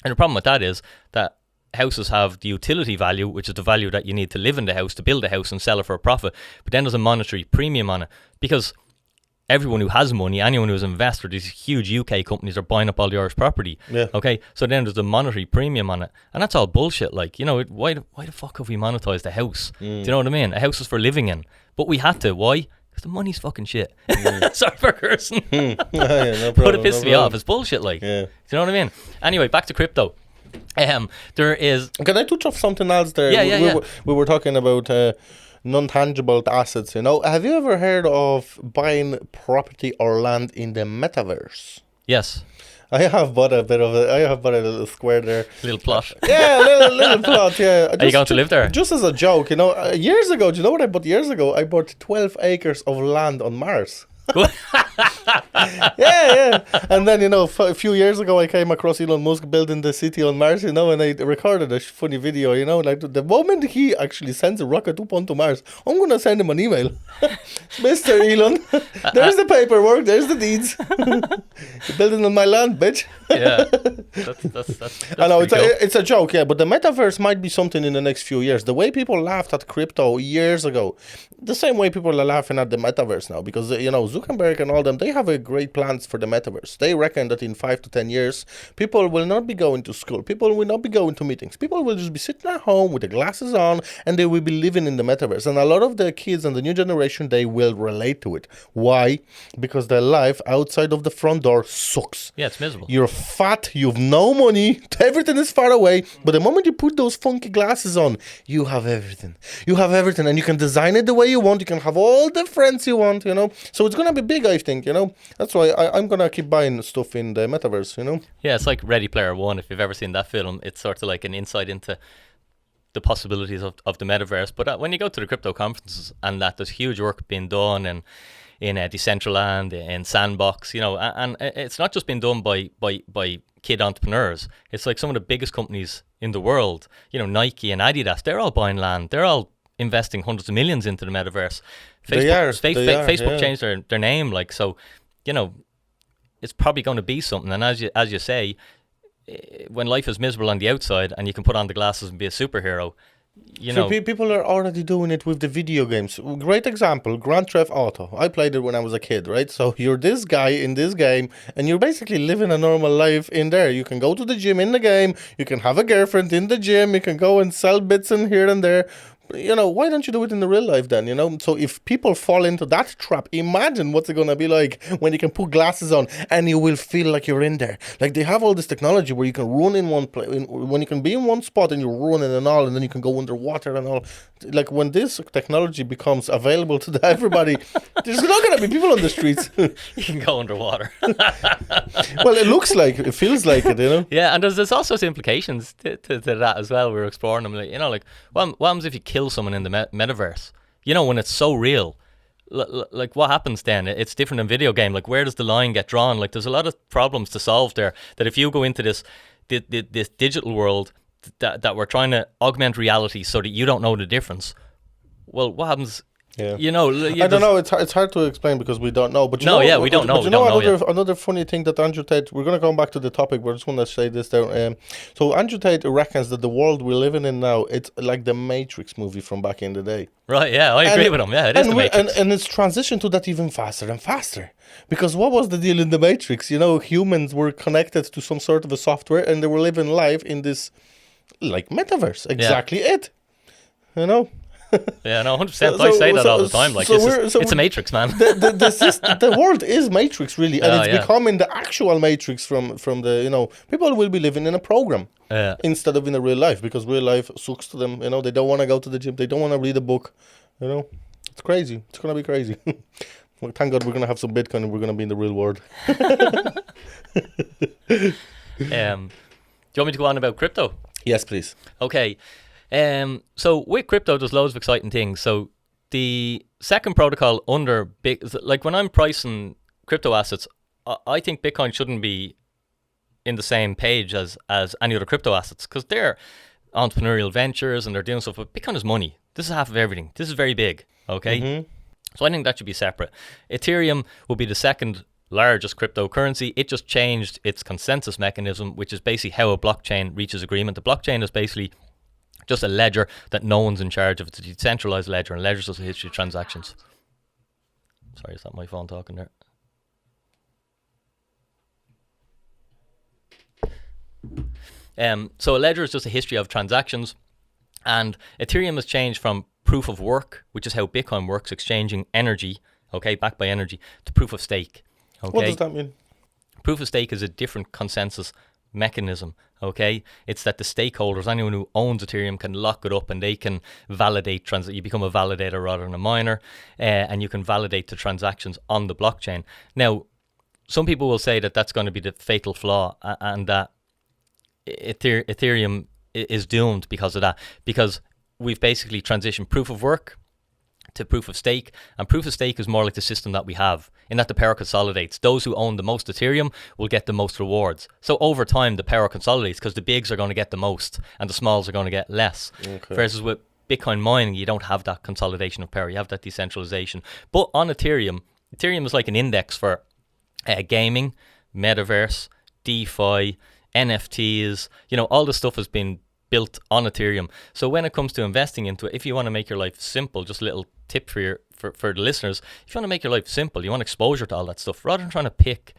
S2: And the problem with that is that houses have the utility value, which is the value that you need to live in the house, to build a house and sell it for a profit. But then there's a monetary premium on it, because everyone who has money, anyone who's an investor, these huge UK companies are buying up all the Irish property.
S1: Yeah.
S2: Okay, so then there's a monetary premium on it, and that's all bullshit. Like, why the fuck have we monetized a house? Do you know what I mean? A house is for living in, but we had to. Why? Because the money's fucking shit. Sorry for cursing.
S1: No problem,
S2: But it pisses me off. It's bullshit. Like,
S1: yeah.
S2: do you know what I mean? Anyway, back to crypto. There is.
S1: Can I touch off something else there? We were talking about non-tangible assets. Have you ever heard of buying property or land in the metaverse?
S2: Yes.
S1: I have bought a little square there.
S2: Little plot.
S1: Yeah, a little plot, yeah.
S2: Are you going to live there?
S1: Just as a joke, years ago, do you know what I bought years ago? I bought 12 acres of land on Mars. Yeah. And then, a few years ago, I came across Elon Musk building the city on Mars, and I recorded a funny video, like the moment he actually sends a rocket up onto Mars, I'm going to send him an email. Mr. Elon, there's the paperwork, there's the deeds. You're building on my land, bitch.
S2: Yeah. That's
S1: I know,
S2: cool.
S1: it's a joke, yeah, but the metaverse might be something in the next few years. The way people laughed at crypto years ago, the same way people are laughing at the metaverse now, because, Zuckerberg and all them, they have a great plans for the metaverse. They reckon that in 5 to 10 years, people will not be going to school. People will not be going to meetings. People will just be sitting at home with the glasses on, and they will be living in the metaverse. And a lot of the kids and the new generation, they will relate to it. Why? Because their life outside of the front door sucks.
S2: Yeah, it's miserable.
S1: You're fat, you've no money, everything is far away. But the moment you put those funky glasses on, you have everything. You have everything, and you can design it the way you want. You can have all the friends you want, So it's going to be big, I think, That's why I'm going to keep buying stuff in the metaverse,
S2: Yeah, it's like Ready Player One. If you've ever seen that film, it's sort of like an insight into the possibilities of the metaverse. But when you go to the crypto conferences and that, there's huge work being done in Decentraland, in Sandbox, and it's not just being done by kid entrepreneurs. It's like some of the biggest companies in the world, Nike and Adidas, they're all buying land. They're all investing hundreds of millions into the metaverse. Facebook changed their name, like, so, it's probably going to be something. And as you say, when life is miserable on the outside and you can put on the glasses and be a superhero,
S1: So people are already doing it with the video games. Great example, Grand Theft Auto. I played it when I was a kid, right? So you're this guy in this game, and you're basically living a normal life in there. You can go to the gym in the game, you can have a girlfriend in the gym, you can go and sell bits in here and there. Why don't you do it in the real life then, So if people fall into that trap, imagine what's it going to be like when you can put glasses on and you will feel like you're in there. Like, they have all this technology where you can run in one place, when you can be in one spot and you're running and all, and then you can go underwater and all. Like, when this technology becomes available to everybody, there's not going to be people on the streets.
S2: You can go underwater.
S1: Well, it feels like it,
S2: Yeah, and there's also implications to that as well. We were exploring them, like, what happens if you kill someone in the metaverse? When it's so real, like, what happens then? It's different in video game. Like, where does the line get drawn? Like, there's a lot of problems to solve there. That if you go into this digital world that we're trying to augment reality so that you don't know the difference, well, what happens?
S1: Yeah.
S2: I
S1: don't know. It's hard to explain because we don't know. But
S2: we don't know.
S1: But another funny thing that Andrew Tate. We're going to come back to the topic, but I just want to say this down. So Andrew Tate reckons that the world we're living in now, it's like the Matrix movie from back in the day.
S2: Right. Yeah, I agree with him. Yeah, it is the Matrix.
S1: And it's transitioned to that even faster and faster. Because what was the deal in the Matrix? Humans were connected to some sort of a software, and they were living life in this, like, metaverse. Exactly it.
S2: Yeah, no, 100%. I say that all the time. Like, it's a matrix, man.
S1: The world is matrix, really, and it's
S2: yeah.
S1: becoming the actual matrix from the, people will be living in a program instead of in a real life, because real life sucks to them. They don't want to go to the gym. They don't want to read a book. It's crazy. It's going to be crazy. Well, thank God we're going to have some Bitcoin and we're going to be in the real world.
S2: Do you want me to go on about crypto?
S1: Yes, please.
S2: Okay. So with crypto, there's loads of exciting things. So the second protocol under like when I'm pricing crypto assets, I think Bitcoin shouldn't be in the same page as any other crypto assets, because they're entrepreneurial ventures and they're doing stuff. But Bitcoin is money. This is half of everything. This is very big. Okay. Mm-hmm. So I think that should be separate. Ethereum will be the second largest cryptocurrency. It just changed its consensus mechanism, which is basically how a blockchain reaches agreement. The blockchain is basically just a ledger that no one's in charge of. It's a decentralized ledger, and ledger's just a history of transactions. Sorry, is that my phone talking there? So a ledger is just a history of transactions, and Ethereum has changed from proof of work, which is how Bitcoin works, exchanging energy, backed by energy, to proof of stake. Okay.
S1: What does that mean?
S2: Proof of stake is a different consensus mechanism. It's that the stakeholders, anyone who owns Ethereum, can lock it up and they can validate you become a validator rather than a miner, and you can validate the transactions on the blockchain. Now, some people will say that that's going to be the fatal flaw, and that Ethereum is doomed because of that, because we've basically transitioned proof of work to proof of stake, and proof of stake is more like the system that we have, in that the power consolidates. Those who own the most Ethereum will get the most rewards. So over time, the power consolidates because the bigs are going to get the most and the smalls are going to get less. Okay. Versus with Bitcoin mining, you don't have that consolidation of power. You have that decentralization. But on Ethereum is like an index for gaming, metaverse, DeFi, NFTs. All this stuff has been built on Ethereum. So when it comes to investing into it, if you want to make your life simple, just a little tip for the listeners, if you want to make your life simple, you want exposure to all that stuff, rather than trying to pick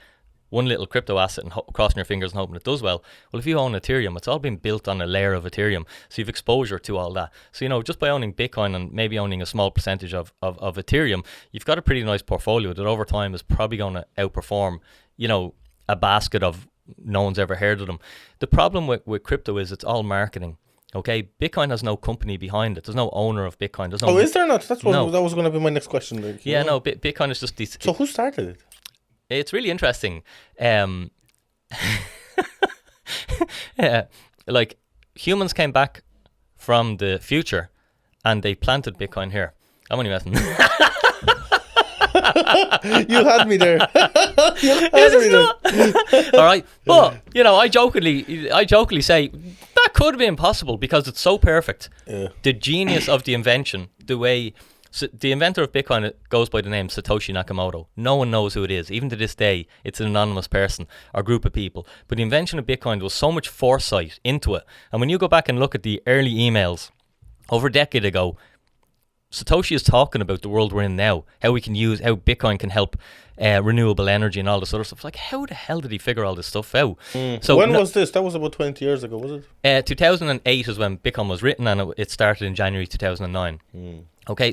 S2: one little crypto asset and crossing your fingers and hoping it does well. Well, if you own Ethereum, it's all been built on a layer of Ethereum, so you've exposure to all that. So, just by owning Bitcoin and maybe owning a small percentage of Ethereum, you've got a pretty nice portfolio that over time is probably going to outperform, a basket of no one's ever heard of them. The problem with crypto is it's all marketing. Bitcoin has no company behind it. There's no owner of Bitcoin. There's no.
S1: Is there not? That was going to be my next question.
S2: No. Bitcoin is just these.
S1: So who started it?
S2: It's really interesting. Like humans came back from the future, and they planted Bitcoin here. I'm only messing.
S1: You had me there.
S2: All right, but I jokingly say that could have been possible because it's so perfect. Yeah. The genius of the invention, the way the inventor of Bitcoin goes by the name Satoshi Nakamoto. No one knows who it is. Even to this day, it's an anonymous person or group of people. But the invention of Bitcoin, there was so much foresight into it. And when you go back and look at the early emails over a decade ago, Satoshi is talking about the world we're in now, how Bitcoin can help renewable energy and all this other stuff. Like, how the hell did he figure all this stuff out?
S1: So when was this? That was about 20 years ago, was
S2: it? 2008 is when Bitcoin was written, and it started in January 2009.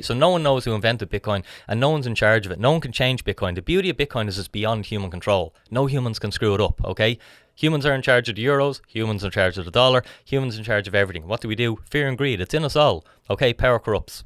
S2: So no one knows who invented Bitcoin, and no one's in charge of it. No one can change Bitcoin. The beauty of Bitcoin is it's beyond human control. No humans can screw it up, Humans are in charge of the euros, humans in charge of the dollar, humans in charge of everything. What do? Fear and greed. It's in us all, Power corrupts.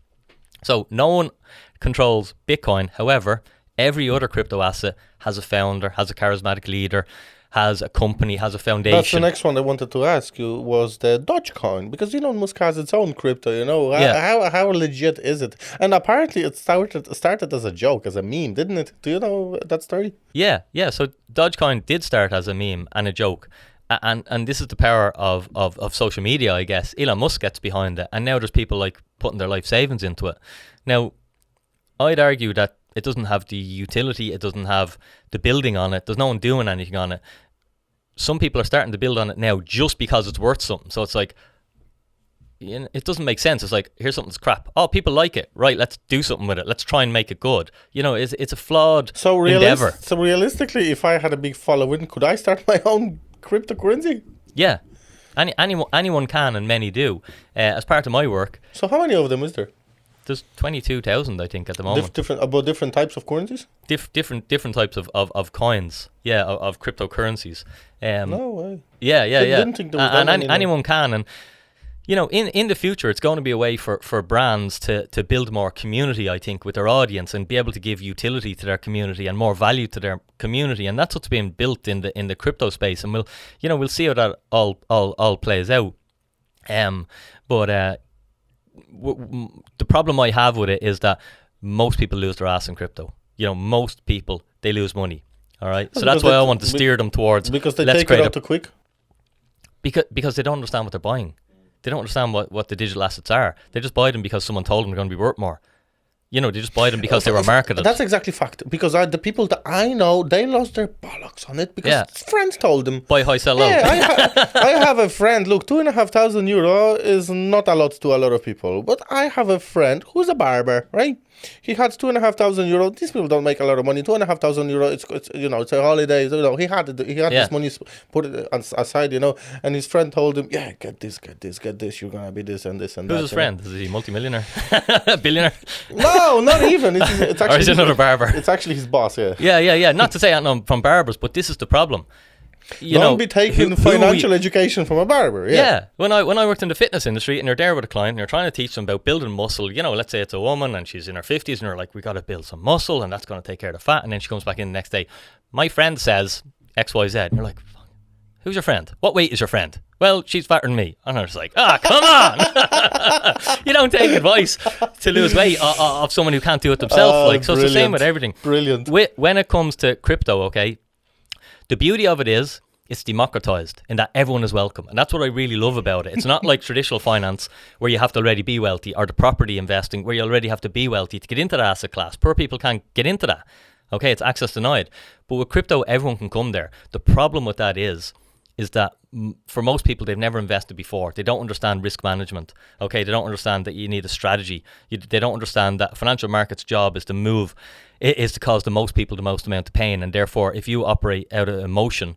S2: So no one controls Bitcoin. However, every other crypto asset has a founder, has a charismatic leader, has a company, has a foundation.
S1: That's the next one I wanted to ask you, was the Dogecoin, because Elon Musk has its own crypto, Yeah. How legit is it? And apparently it started as a joke, as a meme, didn't it? Do you know that story?
S2: Yeah. So Dogecoin did start as a meme and a joke. And this is the power of social media, I guess. Elon Musk gets behind it, and now there's people like putting their life savings into it. Now, I'd argue that it doesn't have the utility, it doesn't have the building on it, there's no one doing anything on it. Some people are starting to build on it now just because it's worth something. So it's like, it doesn't make sense. It's like, here's something that's crap. Oh, people like it. Right, let's do something with it. Let's try and make it good. It's a flawed endeavor.
S1: So realistically, if I had a big following, could I start my own cryptocurrency?
S2: Yeah, anyone can, and many do, as part of my work.
S1: So how many of them is there?
S2: There's 22,000, I think, at the moment.
S1: Different types of currencies.
S2: Different types of coins. Yeah, of cryptocurrencies.
S1: No way.
S2: Yeah.
S1: Didn't think there was that many, no.
S2: Anyone can, and you know, in the future, it's going to be a way for brands to build more community, I think, with their audience and be able to give utility to their community and more value to their community, and that's what's being built in the crypto space, and we'll see how that all plays out. But the problem I have with it is that most people lose their ass in crypto. You know, most people, they lose money. All right, so that's why I want to steer them towards,
S1: because they take it out too quick.
S2: Because they don't understand what they're buying. They don't understand what the digital assets are. They just buy them because someone told them they're going to be worth more. You know, they just buy them because they were marketed.
S1: That's exactly fact. Because the people that I know, they lost their bollocks on it because friends told them.
S2: Buy high, sell low.
S1: Yeah, I have a friend. Look, €2,500 is not a lot to a lot of people. But I have a friend who's a barber, right? He had €2,500. These people don't make a lot of money. €2,500. It's you know, it's a holiday. You know, he had this money put it aside. You know, and his friend told him, "Yeah, get this. You're gonna be this and this and that."
S2: Who's his friend? Is he multimillionaire, billionaire?
S1: No, not even. It's actually.
S2: Or is it another barber?
S1: It's actually his boss. Yeah.
S2: Yeah. Not to say I'm from barbers, but this is the problem.
S1: Don't be taking financial education from a barber.
S2: Yeah. When I worked in the fitness industry and you're there with a client and you're trying to teach them about building muscle, you know, let's say it's a woman and she's in her 50s and you're like, we got to build some muscle and that's going to take care of the fat. And then she comes back in the next day. My friend says XYZ. And you're like, who's your friend? What weight is your friend? Well, she's fatter than me. And I was like, come on. You don't take advice to lose weight of someone who can't do it themselves. So it's the same with everything.
S1: Brilliant.
S2: When it comes to crypto, okay, the beauty of it is it's democratized in that everyone is welcome. And that's what I really love about it. It's not like traditional finance where you have to already be wealthy, or the property investing where you already have to be wealthy to get into that asset class. Poor people can't get into that. Okay, it's access denied. But with crypto, everyone can come there. The problem with that is that for most people, they've never invested before. They don't understand risk management. Okay, they don't understand that you need a strategy. They don't understand that financial markets' job is to move, it is to cause the most people the most amount of pain. And therefore, if you operate out of emotion,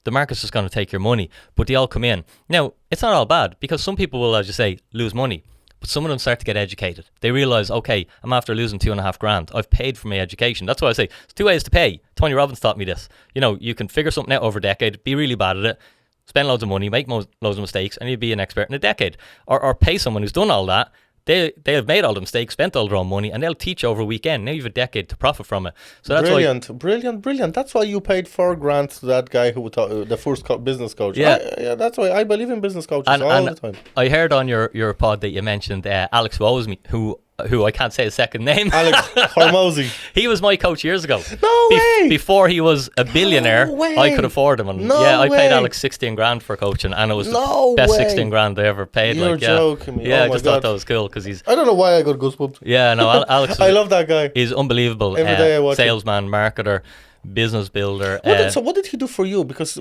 S2: the market's just going to take your money. But they all come in. Now, it's not all bad because some people will, as you say, lose money. But some of them start to get educated. They realise, okay, I'm after losing $2,500. I've paid for my education. That's why I say, there's two ways to pay. Tony Robbins taught me this. You know, you can figure something out over a decade, be really bad at it, spend loads of money, make loads of mistakes, and you'll be an expert in a decade. Or pay someone who's done all that. They have made all the mistakes, spent all their own money, and they'll teach over a weekend. Now you have a decade to profit from it. So that's
S1: brilliant. That's why you paid $4,000 to that guy who taught the first business coach.
S2: Yeah,
S1: that's why I believe in business coaches all the time.
S2: I heard on your pod that you mentioned Alex Woesme, who I can't say his second name.
S1: Alex Hormozy.
S2: He was my coach years ago.
S1: No way.
S2: Before he was a billionaire, I could afford him. And I paid Alex $16,000 for coaching, and it was the best $16,000 I ever paid.
S1: You're joking me.
S2: Yeah, I just thought that was cool because he's.
S1: I don't know why I got goosebumps.
S2: Yeah, no, Alex.
S1: I love that guy.
S2: He's unbelievable.
S1: Every day I watch
S2: salesman, marketer, business builder.
S1: So what did he do for you? Because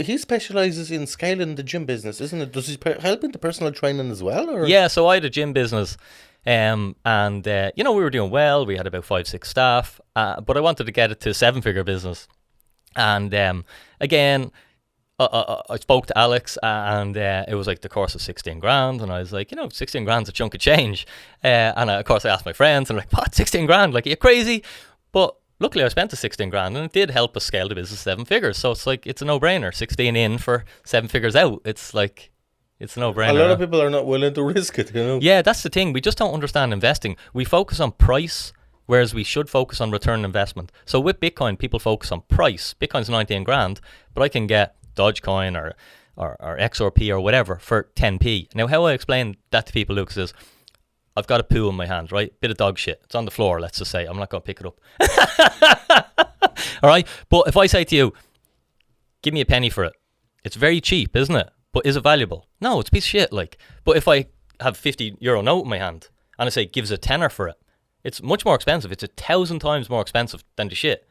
S1: he specializes in scaling the gym business, isn't it? Does he help in the personal training as well? Or?
S2: Yeah, so I had a gym business. And we were doing well. We had about 5-6 staff, but I wanted to get it to a 7-figure business. And again, I spoke to Alex, and it was like the course of $16,000, and I was like, $16,000's a chunk of change. And of course, I asked my friends, and I'm like, what, $16,000? Like, are you crazy? But luckily, I spent the $16,000, and it did help us scale the business 7 figures. So it's like, it's a no-brainer. 16 in for 7 figures out. It's like. It's a no-brainer.
S1: A lot of people are not willing to risk it,
S2: Yeah, that's the thing. We just don't understand investing. We focus on price, whereas we should focus on return on investment. So with Bitcoin, people focus on price. Bitcoin's $19,000, but I can get Dogecoin or XRP or whatever for 10p. Now, how I explain that to people, Lucas, is I've got a poo in my hand, right? Bit of dog shit. It's on the floor, let's just say. I'm not going to pick it up. All right? But if I say to you, give me a penny for it, it's very cheap, isn't it? But is it valuable? No, it's a piece of shit, like. But if I have €50 note in my hand and I say, give us a tenner for it, it's much more expensive. It's 1,000 times more expensive than the shit,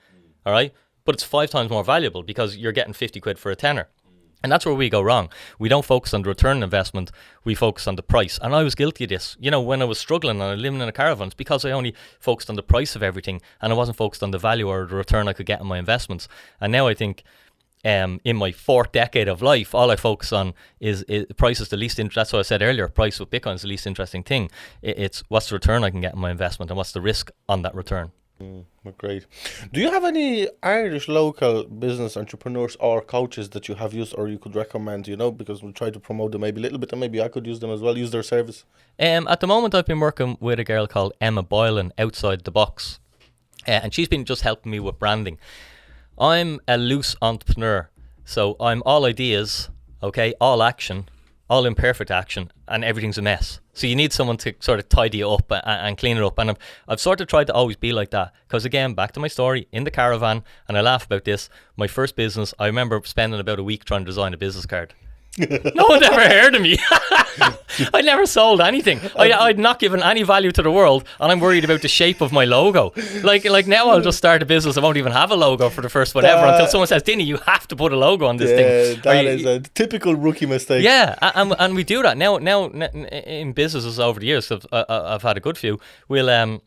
S2: all right? But it's 5 times more valuable because you're getting 50 quid for a tenner. And that's where we go wrong. We don't focus on the return on investment. We focus on the price. And I was guilty of this. When I was struggling and I was living in a caravan, it's because I only focused on the price of everything and I wasn't focused on the value or the return I could get on my investments. And now I think in my fourth decade of life, all I focus on is price is the least. That's what I said earlier. Price with Bitcoin is the least interesting thing. It's what's the return I can get on my investment and what's the risk on that return.
S1: Great. Do you have any Irish local business entrepreneurs or coaches that you have used or you could recommend, because we'll try to promote them maybe a little bit and maybe I could use them as well, use their service?
S2: At the moment, I've been working with a girl called Emma Boylan, Outside the Box, and she's been just helping me with branding. I'm a loose entrepreneur, so I'm all ideas, okay, all action, all imperfect action, and everything's a mess. So you need someone to sort of tidy it up and clean it up. And I've sort of tried to always be like that. Because again, back to my story, in the caravan, and I laugh about this, my first business, I remember spending about a week trying to design a business card. No one ever heard of me. I never sold anything. I'd not given any value to the world, and I'm worried about the shape of my logo. Like now I'll just start a business, I won't even have a logo for the first one ever until someone says, Dinny, you have to put a logo on this thing.
S1: That is a typical rookie mistake.
S2: Yeah, and we do that. Now in businesses over the years, I've had a good few, we'll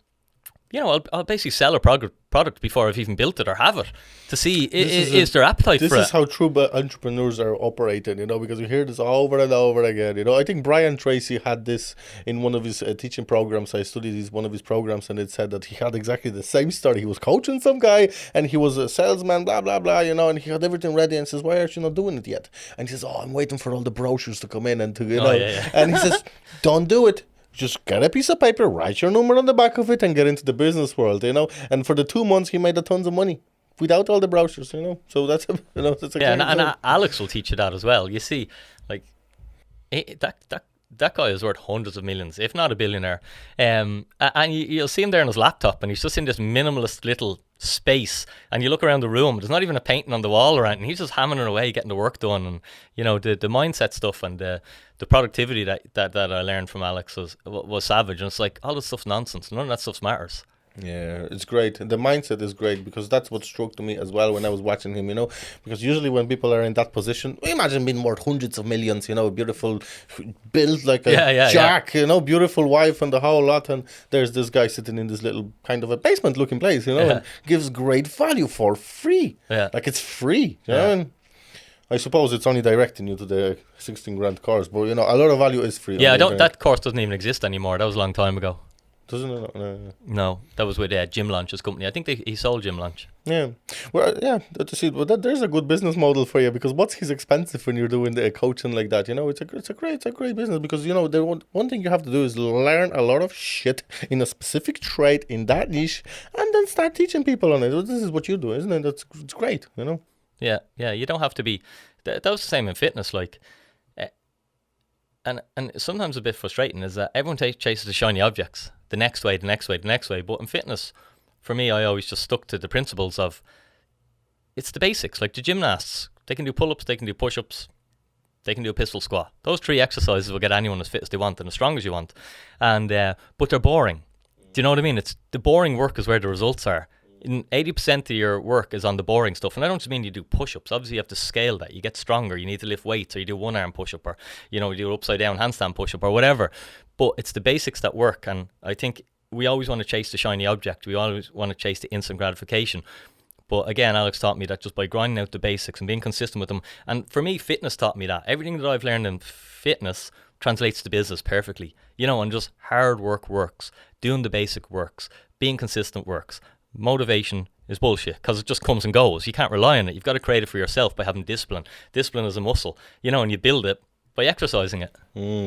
S2: I'll basically sell a product before I've even built it or have it to see is there appetite for it.
S1: This is how true entrepreneurs are operating, because you hear this over and over again. I think Brian Tracy had this in one of his teaching programs. I studied one of his programs, and it said that he had exactly the same story. He was coaching some guy, and he was a salesman, blah, blah, blah, and he had everything ready, and says, why aren't you not doing it yet? And he says, I'm waiting for all the brochures to come in and to, and he says, don't do it. Just get a piece of paper, write your number on the back of it, and get into the business world, And for the 2 months, he made a tons of money without all the brochures, So that's that's a
S2: and Alex will teach you that as well. You see, like that guy is worth hundreds of millions, if not a billionaire. And you'll see him there on his laptop, and he's just in this minimalist little space. And you look around the room, there's not even a painting on the wall or anything. He's just hammering away, getting the work done. And the mindset stuff and the productivity that I learned from Alex was savage. And it's like all this stuff's nonsense. None of that stuff matters.
S1: Yeah, it's great. The mindset is great because that's what struck to me as well when I was watching him, because usually when people are in that position, imagine being worth hundreds of millions, beautiful, built like a jack, beautiful wife and the whole lot, and there's this guy sitting in this little kind of a basement looking place, and gives great value for free.
S2: Yeah.
S1: Like it's free, and I suppose it's only directing you to the 16 grand course, but a lot of value is free.
S2: Yeah, that course doesn't even exist anymore. That was a long time ago.
S1: Doesn't it?
S2: No, that was with Jim Launch's company. I think he sold Jim Launch.
S1: Yeah, well, to see, but there's a good business model for you because what's expensive when you're doing the coaching like that? It's a great business because the one thing you have to do is learn a lot of shit in a specific trade in that niche, and then start teaching people on it. This is what you do, isn't it? It's great,
S2: Yeah. You don't have to be. That was the same in fitness, like. And sometimes a bit frustrating is that everyone chases the shiny objects, the next way. But in fitness, for me, I always just stuck to the principles of it's the basics. Like the gymnasts, they can do pull-ups, they can do push-ups, they can do a pistol squat. Those 3 exercises will get anyone as fit as they want and as strong as you want. And but they're boring. Do you know what I mean? It's the boring work is where the results are. 80% of your work is on the boring stuff. And I don't just mean you do push-ups. Obviously, you have to scale that. You get stronger. You need to lift weights, or you do one arm push-up, or, you do an upside-down handstand push-up, or whatever. But it's the basics that work. And I think we always want to chase the shiny object. We always want to chase the instant gratification. But again, Alex taught me that just by grinding out the basics and being consistent with them. And for me, fitness taught me that. Everything that I've learned in fitness translates to business perfectly. And just hard work works. Doing the basic works. Being consistent works. Motivation is bullshit because it just comes and goes. You can't rely on it. You've got to create it for yourself by having discipline. Discipline is a muscle, and you build it by exercising it.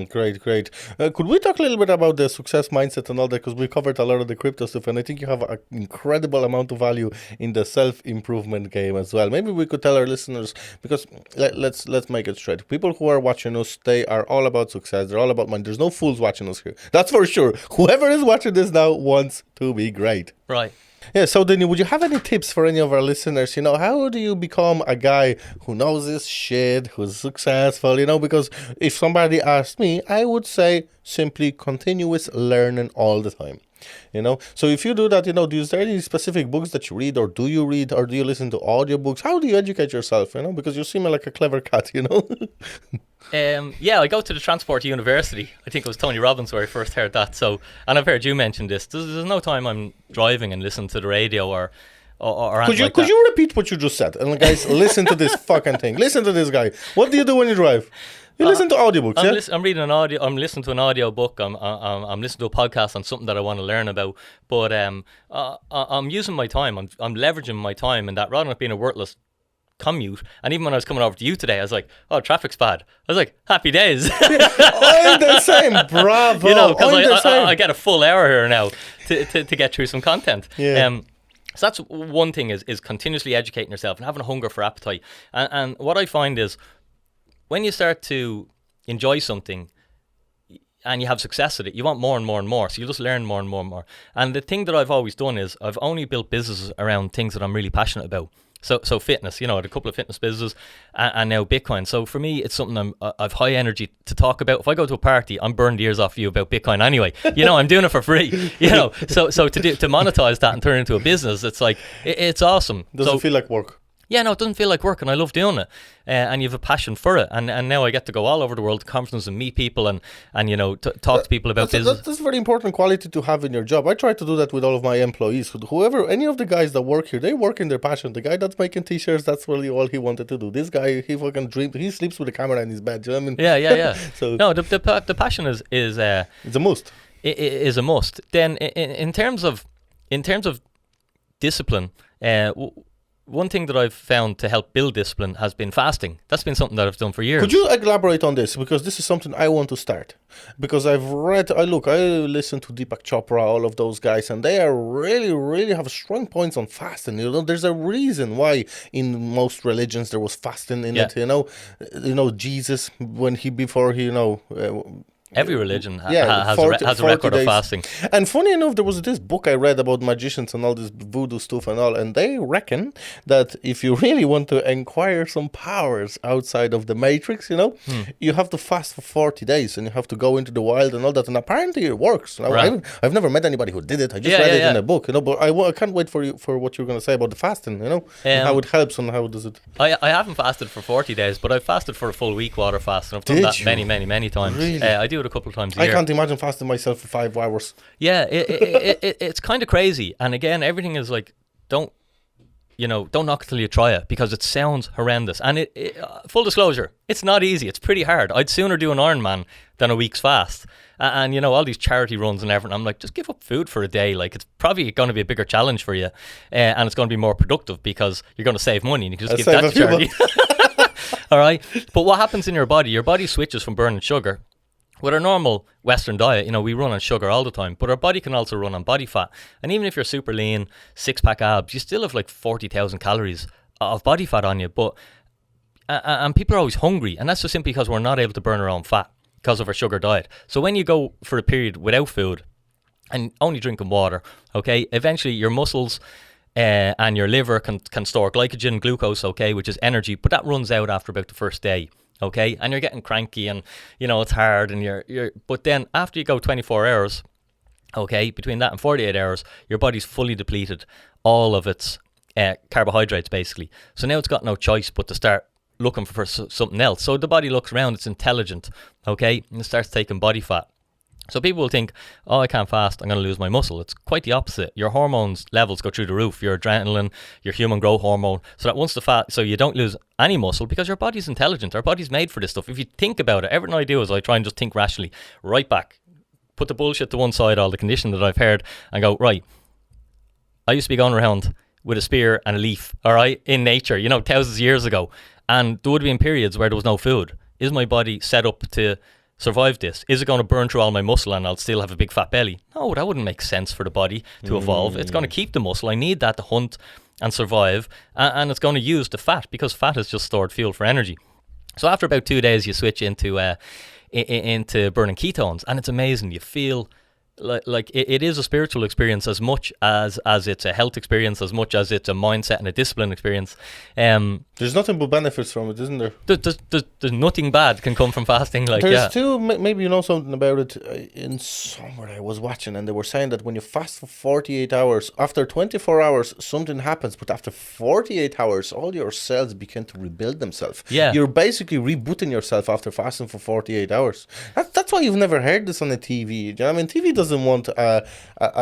S1: Great. Could we talk a little bit about the success mindset and all that? Because we covered a lot of the crypto stuff, and I think you have an incredible amount of value in the self-improvement game as well. Maybe we could tell our listeners, because let's make it straight. People who are watching us, they are all about success. They're all about money. There's no fools watching us here. That's for sure. Whoever is watching this now wants to be great.
S2: Right.
S1: Yeah, so Dinny, would you have any tips for any of our listeners? How do you become a guy who knows his shit, who's successful? Because if somebody asked me, I would say simply continuous learning all the time. So if you do that, is there any specific books that you read, or do you read, or do you listen to audiobooks? How do you educate yourself? Because you seem like a clever cat,
S2: I go to the Transport University. I think it was Tony Robbins where I first heard that. So, and I've heard you mention this. There's no time I'm driving and listening to the radio or or
S1: Could
S2: anything
S1: you repeat what you just said? And guys, listen to this fucking thing. Listen to this guy. What do you do when you drive? You listen to audiobooks,
S2: I'm reading an audio. I'm listening to an audio book. I'm listening to a podcast on something that I want to learn about. But I'm using my time. I'm leveraging my time, and that rather than it being a worthless commute. And even when I was coming over to you today, I was like, "Oh, traffic's bad." I was like, "Happy days."
S1: I'm the same, bravo.
S2: You know, because I get a full hour here now to get through some content.
S1: Yeah.
S2: So that's one thing is continuously educating yourself and having a hunger for appetite. And what I find is, when you start to enjoy something and you have success at it, you want more and more and more. So you just learn more and more and more. And the thing that I've always done is I've only built businesses around things that I'm really passionate about. So fitness, I had a couple of fitness businesses and now Bitcoin. So for me, it's something I've high energy to talk about. If I go to a party, I'm burning the ears off you about Bitcoin anyway. I'm doing it for free. So to monetize that and turn it into a business, it's like it's awesome.
S1: Doesn't feel like work.
S2: Yeah, no, it doesn't feel like work, and I love doing it. And you have a passion for it, and now I get to go all over the world to conferences and meet people and talk to people about business.
S1: That's a very important quality to have in your job. I try to do that with all of my employees. Any of the guys that work here, they work in their passion. The guy that's making t-shirts, that's really all he wanted to do. This guy, he fucking dreams. He sleeps with a camera in his bed. You know what I mean?
S2: Yeah.
S1: So
S2: no, the passion is
S1: it's a must.
S2: Is a must. Then in terms of discipline, one thing that I've found to help build discipline has been fasting. That's been something that I've done for years.
S1: Could you elaborate on this? Because this is something I want to start. Because I listen to Deepak Chopra, all of those guys, and they are really, really have strong points on fasting. There's a reason why in most religions there was fasting in it. Jesus, before he
S2: every religion has a record of fasting.
S1: And funny enough, there was this book I read about magicians and all this voodoo stuff and all, and they reckon that if you really want to acquire some powers outside of the matrix, you have to fast for 40 days and you have to go into the wild and all that. And apparently it works. Now,
S2: right.
S1: I've never met anybody who did it. I just read it in a book, but I can't wait for what you're going to say about the fasting, and how it helps and how does it.
S2: I haven't fasted for 40 days, but I've fasted for a full week water fast, and I've done that many, many, many times.
S1: Really?
S2: I do it a couple of times a year.
S1: I can't imagine fasting myself for 5 hours.
S2: Yeah, it's kind of crazy. And again, everything is like, don't knock it till you try it, because it sounds horrendous. And full disclosure, it's not easy. It's pretty hard. I'd sooner do an Ironman than a week's fast. And all these charity runs and everything, I'm like, just give up food for a day. Like, it's probably going to be a bigger challenge for you, and it's going to be more productive because you're going to save money and you can just give that to charity. All right. But what happens in your body switches from burning sugar. With our normal Western diet, we run on sugar all the time, but our body can also run on body fat. And even if you're super lean, 6-pack abs, you still have like 40,000 calories of body fat on you. But and people are always hungry, and that's just simply because we're not able to burn our own fat because of our sugar diet. So when you go for a period without food and only drinking water, okay, eventually your muscles and your liver can store glycogen, glucose, okay, which is energy, but that runs out after about the first day. Okay, and you're getting cranky, and it's hard, and you're. But then after you go 24 hours, okay, between that and 48 hours, your body's fully depleted all of its carbohydrates, basically. So now it's got no choice but to start looking for something else. So the body looks around; it's intelligent, okay, and it starts taking body fat. So people will think, oh, I can't fast, I'm going to lose my muscle. It's quite the opposite. Your hormones levels go through the roof, your adrenaline, your human growth hormone. So that once so you don't lose any muscle, because your body's intelligent. Our body's made for this stuff. If you think about it, everything I do is I try and just think rationally, right back, put the bullshit to one side, all the conditioning that I've heard, and go, right, I used to be going around with a spear and a leaf, all right, in nature, thousands of years ago. And there would have been periods where there was no food. Is my body set up to survive this? Is it going to burn through all my muscle and I'll still have a big fat belly? No, that wouldn't make sense for the body to evolve. It's going to keep the muscle. I need that to hunt and survive, and it's going to use the fat, because fat is just stored fuel for energy. So after about 2 days, you switch into burning ketones, and it's amazing. You feel like it is a spiritual experience as much as it's a health experience, as much as it's a mindset and a discipline experience.
S1: There's nothing but benefits from it, isn't there?
S2: There's nothing bad can come from fasting.
S1: There's two, maybe you know something about it. In somewhere I was watching, and they were saying that when you fast for 48 hours, after 24 hours, something happens, but after 48 hours, all your cells begin to rebuild themselves.
S2: Yeah.
S1: You're basically rebooting yourself after fasting for 48 hours. That's why you've never heard this on the TV. You know what I mean? TV doesn't doesn't want a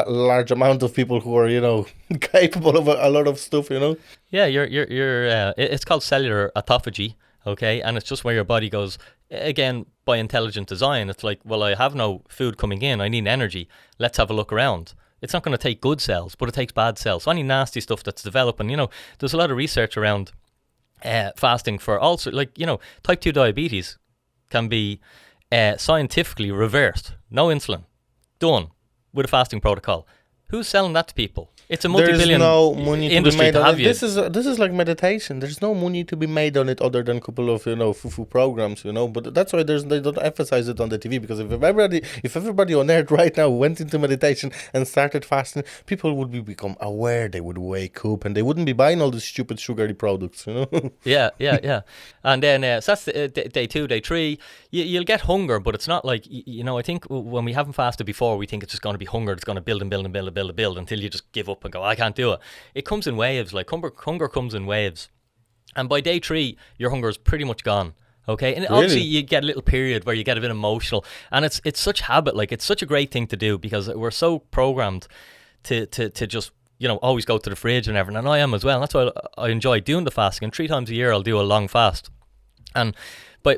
S1: large amount of people who are, capable of a lot of stuff,
S2: Yeah, it's called cellular autophagy, okay? And it's just where your body goes, again, by intelligent design. It's like, well, I have no food coming in. I need energy. Let's have a look around. It's not going to take good cells, but it takes bad cells. So any nasty stuff that's developing, there's a lot of research around fasting for also, type 2 diabetes can be scientifically reversed. No insulin. Done with a fasting protocol. Who's selling that to people? It's a multi-billion industry to have you.
S1: This is like meditation. There's no money to be made on it other than a couple of foo-foo programs, But that's why they don't emphasize it on the TV, because if everybody on earth right now went into meditation and started fasting, people would become aware. They would wake up and they wouldn't be buying all these stupid sugary products,
S2: Yeah. And then so that's day 2, day 3. You'll get hunger, but it's not like I think when we haven't fasted before, we think it's just going to be hunger. It's going to build and build and build and build and build until you just give up and go, I can't do it. It comes in waves. Like hunger comes in waves, and by day 3 your hunger is pretty much gone. Okay, and obviously you get a little period where you get a bit emotional, and it's such habit. Like, it's such a great thing to do because we're so programmed to just always go to the fridge and everything, and I am as well. And that's why I enjoy doing the fasting. And 3 times a year I'll do a long fast, and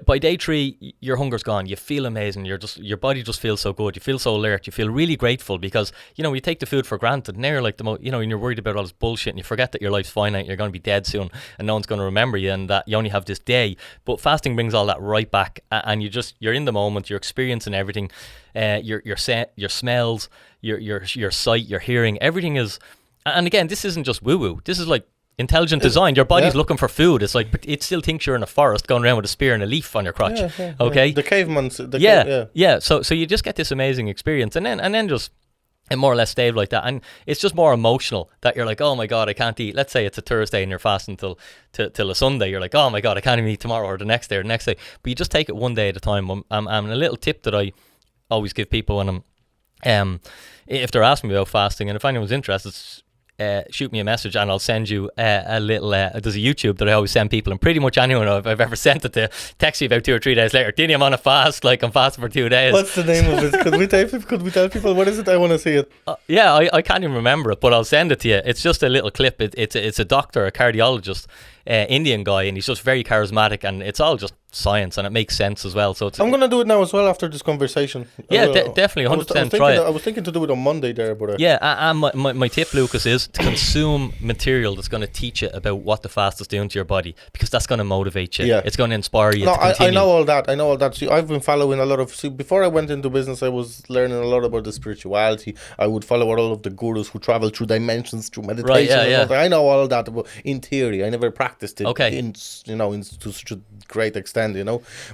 S2: by day 3 your hunger's gone. You feel amazing. Your body just feels so good. You feel so alert. You feel really grateful because you take the food for granted. And you're like and you're worried about all this bullshit, and you forget that your life's finite. You're going to be dead soon, and no one's going to remember you, and that you only have this day. But fasting brings all that right back, and you're in the moment. You're experiencing everything. Your smells, your sight, your hearing. Everything is. And again, this isn't just woo woo. This is like intelligent design. Your body's looking for food. It's like, but it still thinks you're in a forest going around with a spear and a leaf on your crotch. Okay.
S1: The caveman.
S2: So you just get this amazing experience, and then just it more or less stayed like that. And it's just more emotional that you're like, oh my God, I can't eat. Let's say it's a Thursday and you're fasting till a Sunday. You're like, oh my God, I can't even eat tomorrow or the next day or the next day. But you just take it one day at a time. And a little tip that I always give people when I'm if they're asking me about fasting, and if anyone's interested, shoot me a message and I'll send you a little there's a YouTube that I always send people, and pretty much anyone I've ever sent it to text me about 2 or 3 days later, Dinny, I'm on a fast, like I'm fasting for 2 days.
S1: What's the name of it? Could we tell people what is it? I want to see it.
S2: I can't even remember it, but I'll send it to you. It's just a little clip. It's a doctor, a cardiologist, Indian guy, and he's just very charismatic, and it's all just science, and it makes sense as well. So
S1: I'm gonna do it now as well after this conversation.
S2: Definitely 100% try it.
S1: I was thinking to do it on Monday there, but
S2: and my tip, Lucas, is to consume material that's going to teach you about what the fast is doing to your body, because that's going to motivate you. It's going to inspire you.
S1: I know all that. See, I've been following a lot of. See, before I went into business, I was learning a lot about the spirituality. I would follow all of the gurus who travel through dimensions, through meditation. Right, I know all that, but in theory, I never practiced it. In to such a great extent,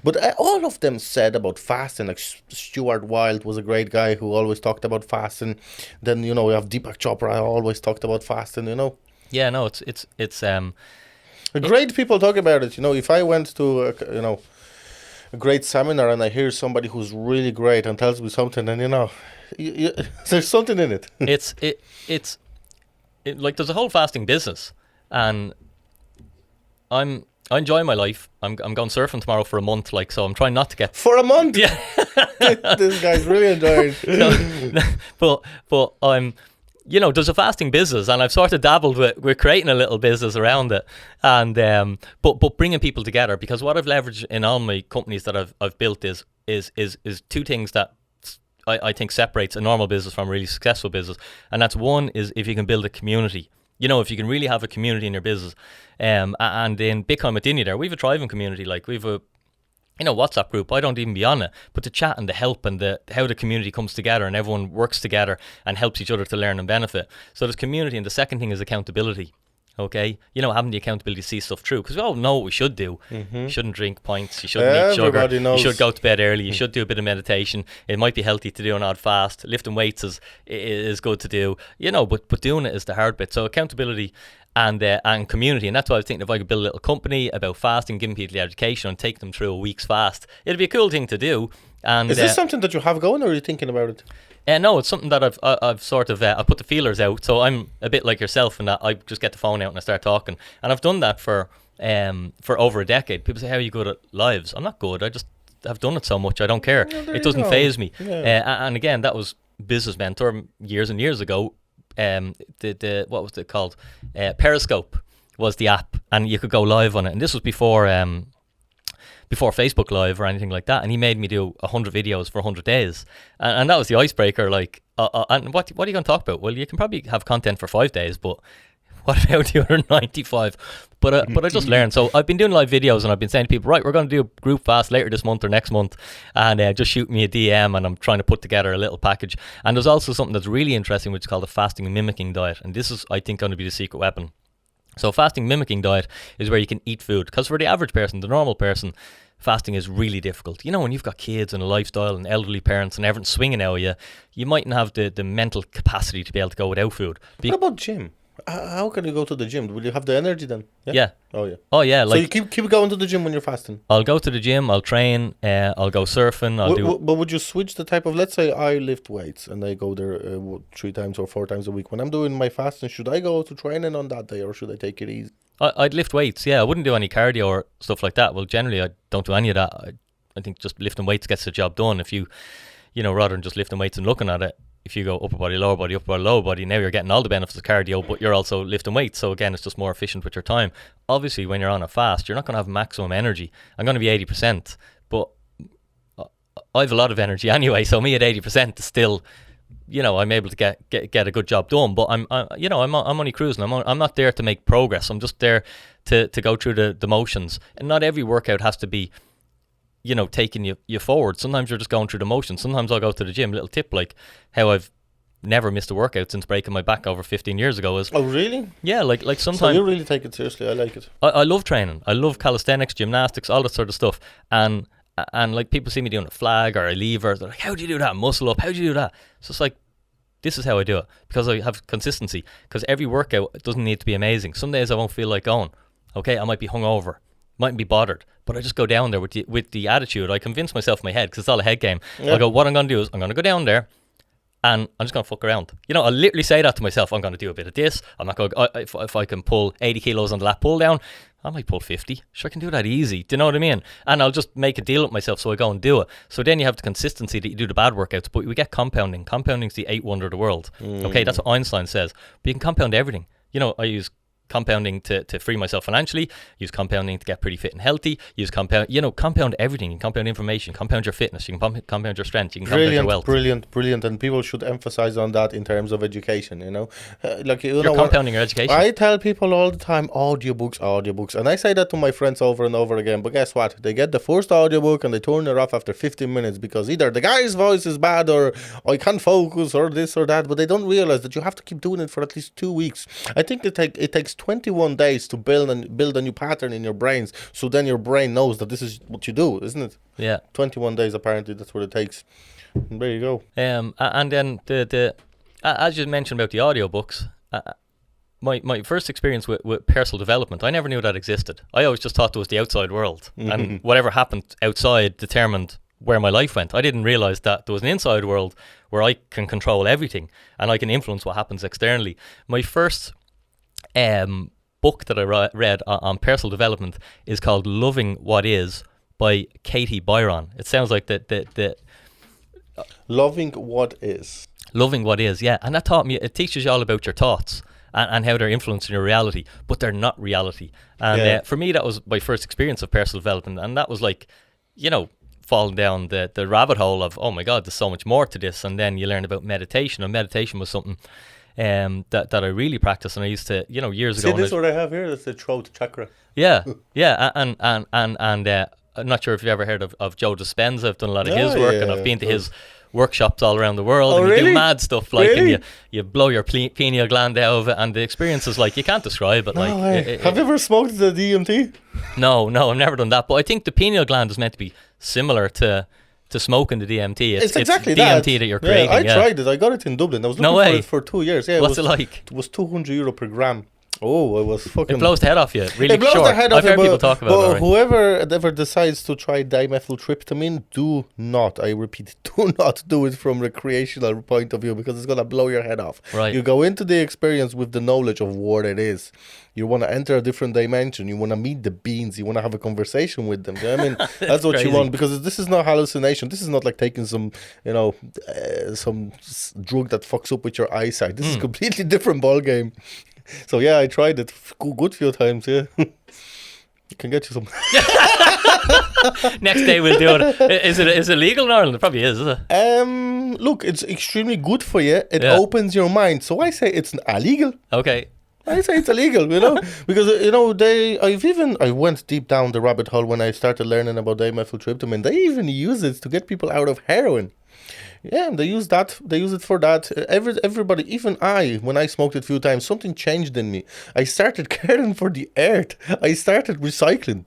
S1: But all of them said about fasting. Like Stuart Wilde was a great guy who always talked about fasting. Then we have Deepak Chopra always talked about fasting.
S2: Yeah, no, it's
S1: great people talk about it. If I went to a great seminar and I hear somebody who's really great and tells me something, and there's something in it.
S2: It's like there's a whole fasting business, and I enjoy my life. I'm going surfing tomorrow for a month, so I'm trying not to get
S1: for a month.
S2: Yeah,
S1: this guy's really enjoying.
S2: But I'm, there's a fasting business, and I've sort of dabbled with creating a little business around it, and but bringing people together, because what I've leveraged in all my companies that I've built is 2 things that I think separates a normal business from a really successful business, and that's one is if you can build a community. If you can really have a community in your business, and in Bitcoin with Dinny there, we have a thriving community. Like, we have a WhatsApp group. I don't even be on it, but the chat and the help and how the community comes together and everyone works together and helps each other to learn and benefit. So there's community, and the second thing is accountability. Okay, having the accountability to see stuff through, because we all know what we should do. You shouldn't drink pints, you shouldn't eat sugar,
S1: knows.
S2: You should go to bed early, you should do a bit of meditation. It might be healthy to do an odd fast. Lifting weights is good to do, but doing it is the hard bit. So accountability and community, and that's why I was thinking if I could build a little company about fasting, giving people the education and take them through a week's fast, it'd be a cool thing to do. And
S1: is this something that you have going, or are you thinking about it?
S2: No, it's something that I've sort of I put the feelers out. So I'm a bit like yourself in that I just get the phone out and I start talking, and I've done that for over a decade. People say, "How are you good at lives?" I'm not good. I just have done it so much. I don't care. It doesn't faze me. Yeah. And again, that was business mentor years and years ago. What was it called? Periscope was the app, and you could go live on it. And this was before Facebook Live or anything like that. And he made me do 100 videos for 100 days, and that was the icebreaker. Like, and what are you going to talk about? Well, you can probably have content for 5 days, but what about the other 95? But I just learned. So I've been doing live videos, and I've been saying to people, right, we're going to do a group fast later this month or next month, and just shoot me a DM, and I'm trying to put together a little package. And there's also something that's really interesting, which is called a fasting mimicking diet, and this is, I think, going to be the secret weapon. So fasting mimicking diet is where you can eat food, because for the average person, the normal person, fasting is really difficult. You know, when you've got kids and a lifestyle and elderly parents and everything swinging at you, you mightn't have the mental capacity to be able to go without food.
S1: What about gym? How can you go to the gym? Will you have the energy then?
S2: Yeah.
S1: Oh, yeah.
S2: Oh, yeah.
S1: So you keep going to the gym when you're fasting?
S2: I'll go to the gym, I'll train, I'll go surfing,
S1: But would you switch the type of, let's say I lift weights and I go there 3 times or 4 times a week. When I'm doing my fasting, should I go to training on that day, or should I take it easy?
S2: I'd lift weights, yeah. I wouldn't do any cardio or stuff like that. Well, generally, I don't do any of that. I think just lifting weights gets the job done. If you rather than just lifting weights and looking at it, if you go upper body, lower body, lower body, now you're getting all the benefits of cardio, but you're also lifting weights. So again, it's just more efficient with your time. Obviously, when you're on a fast, you're not going to have maximum energy. I'm going to be 80%, but I have a lot of energy anyway. So me at 80% is still, I'm able to get a good job done. But I'm only cruising. I'm not there to make progress. I'm just there to go through the motions. And not every workout has to be, taking you forward. Sometimes you're just going through the motions. Sometimes I'll go to the gym. Little tip, like how I've never missed a workout since breaking my back over 15 years ago is...
S1: Oh, really?
S2: Yeah, like sometimes...
S1: So you really take it seriously. I like it.
S2: I love training. I love calisthenics, gymnastics, all that sort of stuff. And like people see me doing a flag or a lever. They're like, how do you do that? Muscle up. How do you do that? It's just like, this is how I do it. Because I have consistency. Because every workout doesn't need to be amazing. Some days I won't feel like going. Okay, I might be hungover. Mightn't be bothered, but I just go down there with the attitude. I convince myself in my head, because it's all a head game. Yeah. I'll go, what I'm going to do is I'm going to go down there and I'm just going to fuck around. I'll literally say that to myself. I'm going to do a bit of this. I'm not going to, if I can pull 80 kilos on the lat pull down, I might pull 50. Sure, I can do that easy. Do you know what I mean? And I'll just make a deal with myself, so I go and do it. So then you have the consistency that you do the bad workouts, but we get compounding. Compounding's the 8th wonder of the world. Okay, that's what Einstein says. But you can compound everything. I use compounding to free myself financially, use compounding to get pretty fit and healthy, use compound everything. You can compound information, compound your fitness, you can compound your strength, you can compound your wealth.
S1: Brilliant, and people should emphasize on that in terms of education,
S2: You're compounding your education.
S1: I tell people all the time, audiobooks, and I say that to my friends over and over again, but guess what? They get the first audiobook and they turn it off after 15 minutes because either the guy's voice is bad or I can't focus or this or that, but they don't realize that you have to keep doing it for at least 2 weeks. I think it takes 21 days to build a new pattern in your brains, so then your brain knows that this is what you do, isn't it?
S2: Yeah.
S1: 21 days, apparently, that's what it takes. And there you go.
S2: And then the as you mentioned about the audiobooks, my first experience with personal development, I never knew that existed. I always just thought it was the outside world, and whatever happened outside determined where my life went. I didn't realize that there was an inside world where I can control everything and I can influence what happens externally. My first book that I read on personal development is called Loving What Is by Katie Byron. It sounds like the
S1: Loving What Is.
S2: Loving What Is, yeah. And that taught me, it teaches you all about your thoughts and how they're influencing your reality, but they're not reality. And for me, that was my first experience of personal development. And that was like, falling down the rabbit hole of, oh my God, there's so much more to this. And then you learn about meditation, and meditation was something that I really practiced, and I used to, years ago.
S1: See, this is what I have here. That's the throat chakra.
S2: Yeah, and I'm not sure if you've ever heard of Joe Dispenza. I've done a lot of his work, and I've been to his workshops all around the world, and you do mad stuff like, and you blow your pineal gland out of it, and the experience is like, you can't describe it.
S1: Have you ever smoked the DMT?
S2: No, I've never done that, but I think the pineal gland is meant to be similar to smoking the DMT.
S1: It's exactly
S2: DMT that you're creating.
S1: I tried it. I got it in Dublin. I was looking for it for 2 years. Yeah,
S2: What's it like?
S1: It was €200 per gram Oh, I was fucking...
S2: It blows the head off you. Really
S1: It blows
S2: short.
S1: the head off
S2: I've heard
S1: you,
S2: people talk about it.
S1: but
S2: alright.
S1: whoever ever decides to try dimethyltryptamine, do not, I repeat, do not do it from a recreational point of view, because it's going to blow your head off.
S2: Right.
S1: You go into the experience with the knowledge of what it is. You want to enter a different dimension. You want to meet the beings. You want to have a conversation with them. You know what I mean? That's what
S2: crazy.
S1: you want, because this is not hallucination. This is not like taking some, some drug that fucks up with your eyesight. This is a completely different ball game. So yeah, I tried it. Good few times. Yeah, you can get you some.
S2: Next day we'll do it. Is it legal in Ireland? It probably is it?
S1: Look, it's extremely good for you. It
S2: Yeah.
S1: opens your mind. So I say it's illegal.
S2: Okay.
S1: I say it's illegal, because I went deep down the rabbit hole when I started learning about dimethyltryptamine. They even use it to get people out of heroin. Yeah, they use that. They use it for that. Everybody, even when I smoked it a few times, something changed in me. I started caring for the earth. I started recycling.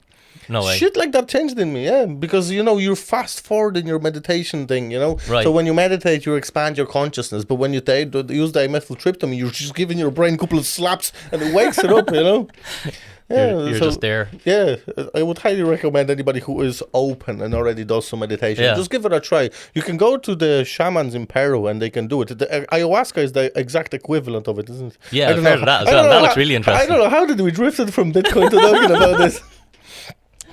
S2: No way.
S1: Shit like that changed in me, yeah. Because, you're fast forward in your meditation thing,
S2: Right.
S1: So when you meditate, you expand your consciousness. But when you use dimethyltryptamine, you're just giving your brain a couple of slaps and it wakes it up, Yeah,
S2: You're just there.
S1: Yeah, I would highly recommend anybody who is open and already does some meditation.
S2: Yeah.
S1: Just give it a try. You can go to the shamans in Peru and they can do it. The ayahuasca is the exact equivalent of it, isn't it?
S2: Yeah,
S1: I
S2: I've
S1: don't
S2: heard
S1: know
S2: of that as
S1: I
S2: well.
S1: don't
S2: That
S1: know
S2: looks
S1: how-
S2: really interesting.
S1: I don't know, how did we drifted from Bitcoin to talking about this?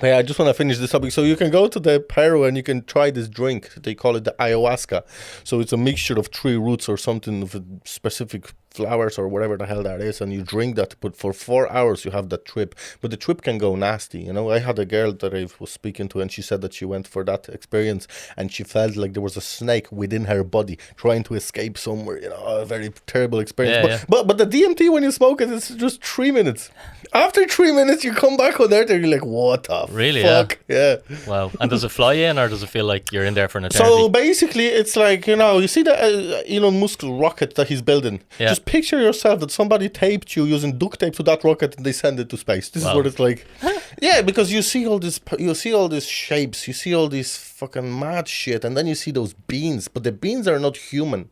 S1: Yeah, I just want to finish this topic. So you can go to the Peru and you can try this drink. They call it the ayahuasca. So it's a mixture of tree roots or something of specific flowers or whatever the hell that is, and you drink that. But for 4 hours you have that trip. But the trip can go nasty. I had a girl that I was speaking to, and she said that she went for that experience and she felt like there was a snake within her body trying to escape somewhere. A very terrible experience. But the DMT, when you smoke it, it's just 3 minutes. After 3 minutes, you come back on Earth and you're like, what the
S2: Really?
S1: fuck? Yeah.
S2: Wow. And does it fly in, or does it feel like you're in there for an eternity?
S1: So basically, it's like, you see the Elon Musk rocket that he's building.
S2: Yeah.
S1: Just picture yourself that somebody taped you using duct tape to that rocket and they send it to space. This is
S2: Wow.
S1: what it's like. Yeah, because you see all these shapes, you see all this fucking mad shit, and then you see those beans, but the beans are not human.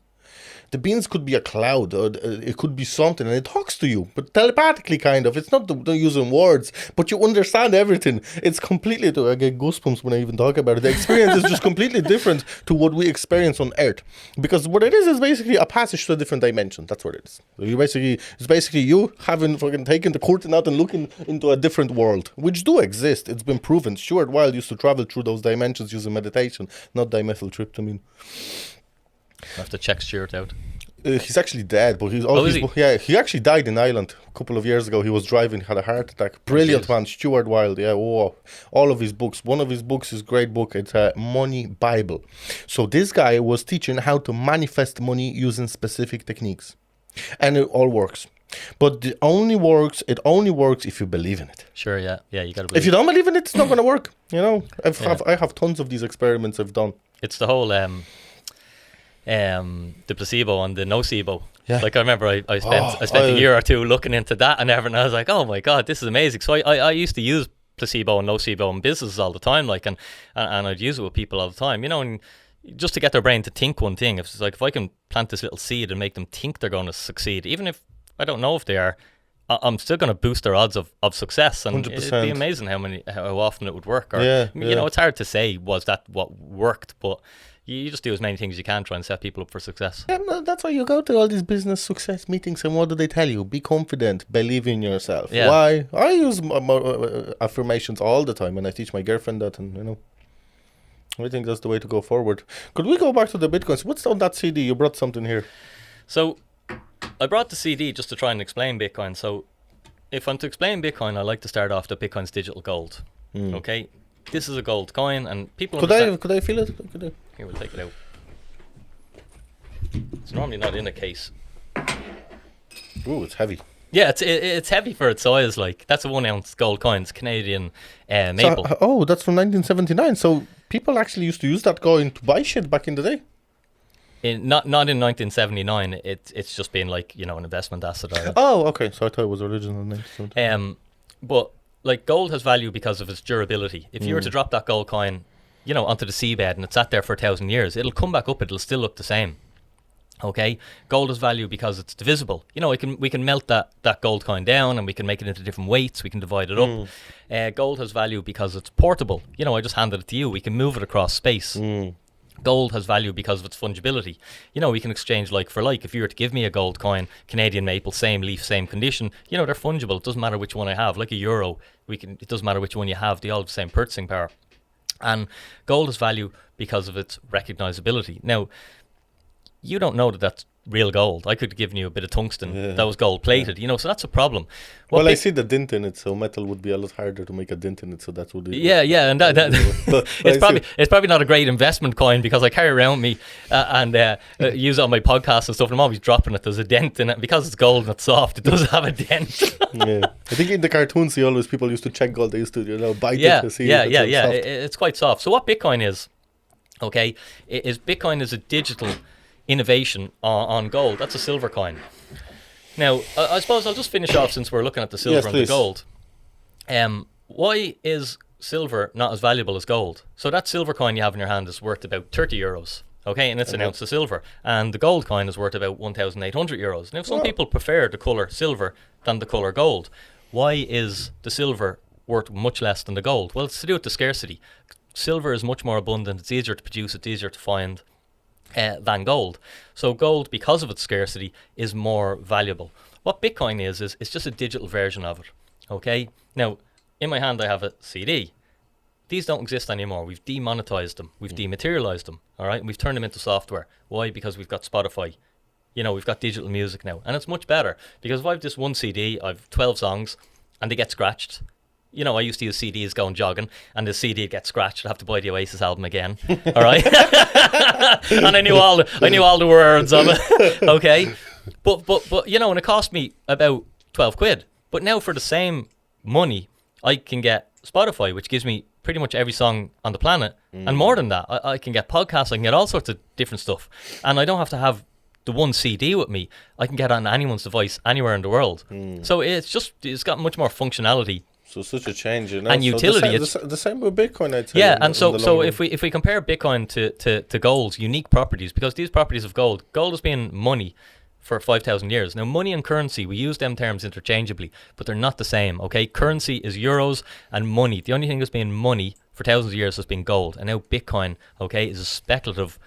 S1: The beans could be a cloud, or it could be something, and it talks to you, but telepathically, kind of. It's not using words, but you understand everything. It's completely... I get goosebumps when I even talk about it. The experience is just completely different to what we experience on Earth. Because what it is basically a passage to a different dimension. That's what it is. It's basically you having fucking taken the curtain out and looking into a different world, which do exist. It's been proven. Stuart Wilde used to travel through those dimensions using meditation, not dimethyltryptamine.
S2: I have to check Stuart out.
S1: He's actually dead, but
S2: is he?
S1: Yeah, he actually died in Ireland a couple of years ago. He was driving, had a heart attack. Brilliant man, Stuart Wilde. Yeah, all of his books. One of his books is a great book. It's a Money Bible. So this guy was teaching how to manifest money using specific techniques, and it all works. But it only works if you believe in it.
S2: Sure, yeah, you gotta believe.
S1: If you don't believe in it, it's not going to work. I have tons of these experiments I've done.
S2: It's the whole the placebo and the nocebo.
S1: Yeah.
S2: Like I remember I spent a year or two looking into that and everything. I was like, oh my god, this is amazing. So I used to use placebo and nocebo in businesses all the time, like and I'd use it with people all the time, and just to get their brain to think one thing. If I can plant this little seed and make them think they're going to succeed, even if I don't know if they are, I'm still going to boost their odds of success, and
S1: 100%.
S2: it'd be amazing how often it would work. Or it's hard to say was that what worked, but you just do as many things as you can, try and set people up for success.
S1: Yeah, no, that's why you go to all these business success meetings, and what do they tell you? Be confident, believe in yourself.
S2: Yeah.
S1: Why? I use affirmations all the time, and I teach my girlfriend that, and I think that's the way to go forward. Could we go back to the Bitcoins? What's on that CD? You brought something here.
S2: So I brought the CD just to try and explain Bitcoin. So if I'm to explain Bitcoin, I like to start off that Bitcoin's digital gold. Okay, this is a gold coin, and people
S1: Could I feel it?
S2: Here, we'll take it out. It's normally not in a case.
S1: Ooh, it's heavy.
S2: Yeah, it's heavy for its size. Like, that's a 1 ounce gold coin. It's Canadian maple.
S1: That's from 1979. So people actually used to use that coin to buy shit back in the day.
S2: Not in 1979. It's just been like, an investment asset.
S1: Oh, okay. So I thought it was original in 1979.
S2: But like, gold has value because of its durability. If you were to drop that gold coin, onto the seabed and it's sat there for 1,000 years, it'll come back up. It'll still look the same. Okay, gold has value because it's divisible. We can melt that gold coin down and we can make it into different weights. We can divide it up. Gold has value because it's portable. I just handed it to you. We can move it across space. Gold has value because of its fungibility. We can exchange like for like. If you were to give me a gold coin, Canadian maple, same leaf, same condition, they're fungible. It doesn't matter which one I have. Like a euro, it doesn't matter which one you have. They all have the same purchasing power. And gold has value because of its recognizability. Now, you don't know that that's real gold. I could have given you a bit of tungsten that was gold plated, so that's a problem.
S1: I see the dint in it, so metal would be a lot harder to make a dint in it, so that would be...
S2: Yeah, and that it's probably not a great investment coin because I carry around me and use it on my podcast and stuff, and I'm always dropping it. There's a dent in it. Because it's gold and it's soft, it does have a dent.
S1: I think in the cartoons, people used to check gold. They used to, bite it to see if it's soft.
S2: It's quite soft. So what Bitcoin is, Bitcoin is a digital innovation on gold. That's a silver coin. Now, I suppose I'll just finish off since we're looking at the silver and the gold. Why is silver not as valuable as gold? So that silver coin you have in your hand is worth about 30 euros. Okay, and it's an ounce of silver. And the gold coin is worth about 1,800 euros. Now, some people prefer the colour silver than the colour gold. Why is the silver worth much less than the gold? Well, it's to do with the scarcity. Silver is much more abundant. It's easier to produce. It's easier to find than gold. So gold, because of its scarcity, is more valuable. What Bitcoin is it's just a digital version of it. Okay? Now, in my hand I have a CD. These don't exist anymore. We've demonetized them. We've dematerialized them. All right? We've turned them into software. Why? Because we've got Spotify. We've got digital music now. And it's much better. Because if I have this one CD, I have 12 songs, and they get scratched. I used to use CDs going jogging, and the CD gets scratched. I'd have to buy the Oasis album again. All right, and I knew all the words of it. Okay, but and it cost me about 12 quid. But now for the same money, I can get Spotify, which gives me pretty much every song on the planet, and more than that, I can get podcasts. I can get all sorts of different stuff, and I don't have to have the one CD with me. I can get on anyone's device anywhere in the world. So it's got much more functionality.
S1: So such a change,
S2: and utility.
S1: The same with Bitcoin, I'd say.
S2: Yeah, and so if we compare Bitcoin to gold's unique properties, because these properties of gold has been money for 5,000 years. Now, money and currency, we use them terms interchangeably, but they're not the same. Okay, currency is euros, and money. The only thing that's been money for thousands of years has been gold, and now Bitcoin, is a speculative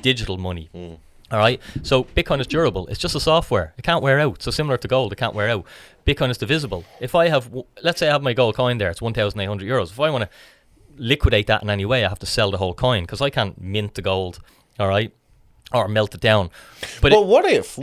S2: digital money. All right, so Bitcoin is durable. It's just a software. It can't wear out. So similar to gold, it can't wear out. Bitcoin is divisible. If I have, let's say I have my gold coin there, it's 1,800 euros. If I want to liquidate that in any way, I have to sell the whole coin because I can't mint the gold, all right, or melt it down. But
S1: what if,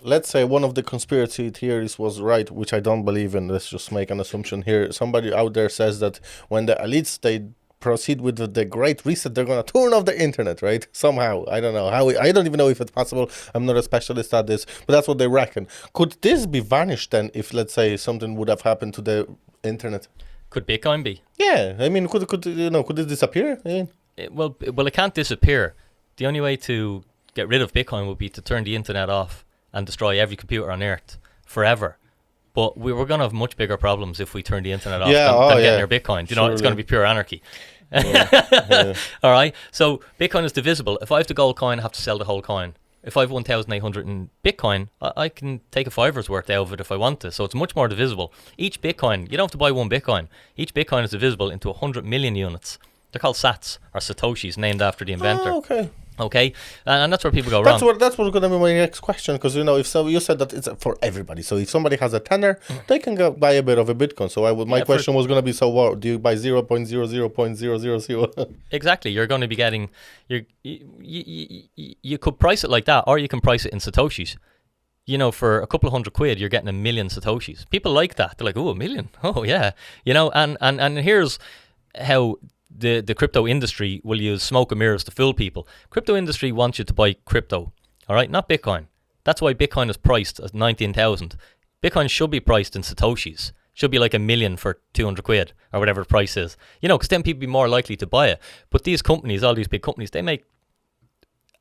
S1: let's say one of the conspiracy theories was right, which I don't believe in, let's just make an assumption here. Somebody out there says that when the elites, they proceed with the great reset, they're going to turn off the internet, right? Somehow. I don't know how. I don't even know if it's possible. I'm not a specialist at this, but that's what they reckon. Could this be vanished then if, let's say, something would have happened to the internet?
S2: Could Bitcoin be?
S1: Yeah. I mean, could it disappear?
S2: Well, it can't disappear. The only way to get rid of Bitcoin would be to turn the internet off and destroy every computer on Earth forever. But we're going to have much bigger problems if we turn the internet off than getting your Bitcoin. It's going to be pure anarchy. All right. So Bitcoin is divisible. If I have the gold coin, I have to sell the whole coin. If I have 1,800 in Bitcoin, I can take a fiver's worth out of it if I want to. So it's much more divisible. Each Bitcoin, you don't have to buy one Bitcoin. Each Bitcoin is divisible into 100 million units. They're called sats, or satoshis, named after the inventor.
S1: Oh, okay.
S2: Okay, and that's where people go wrong.
S1: That's what's going to be my next question, because if so, you said that it's for everybody. So if somebody has a tenner, they can go buy a bit of a Bitcoin. So my question was going to be: so what do you buy 0.00.000?
S2: Exactly, you're going to be getting you could price it like that, or you can price it in satoshis. For a couple of £100, you're getting 1 million satoshis. People like that. They're like, oh, 1 million. Oh yeah, and here's how the crypto industry will use smoke and mirrors to fool people. Crypto industry wants you to buy crypto, all right, not Bitcoin. That's why Bitcoin is priced at 19,000. Bitcoin should be priced in satoshis. Should be like 1 million for 200 quid or whatever the price is. Because then people be more likely to buy it. But these companies, all these big companies, they make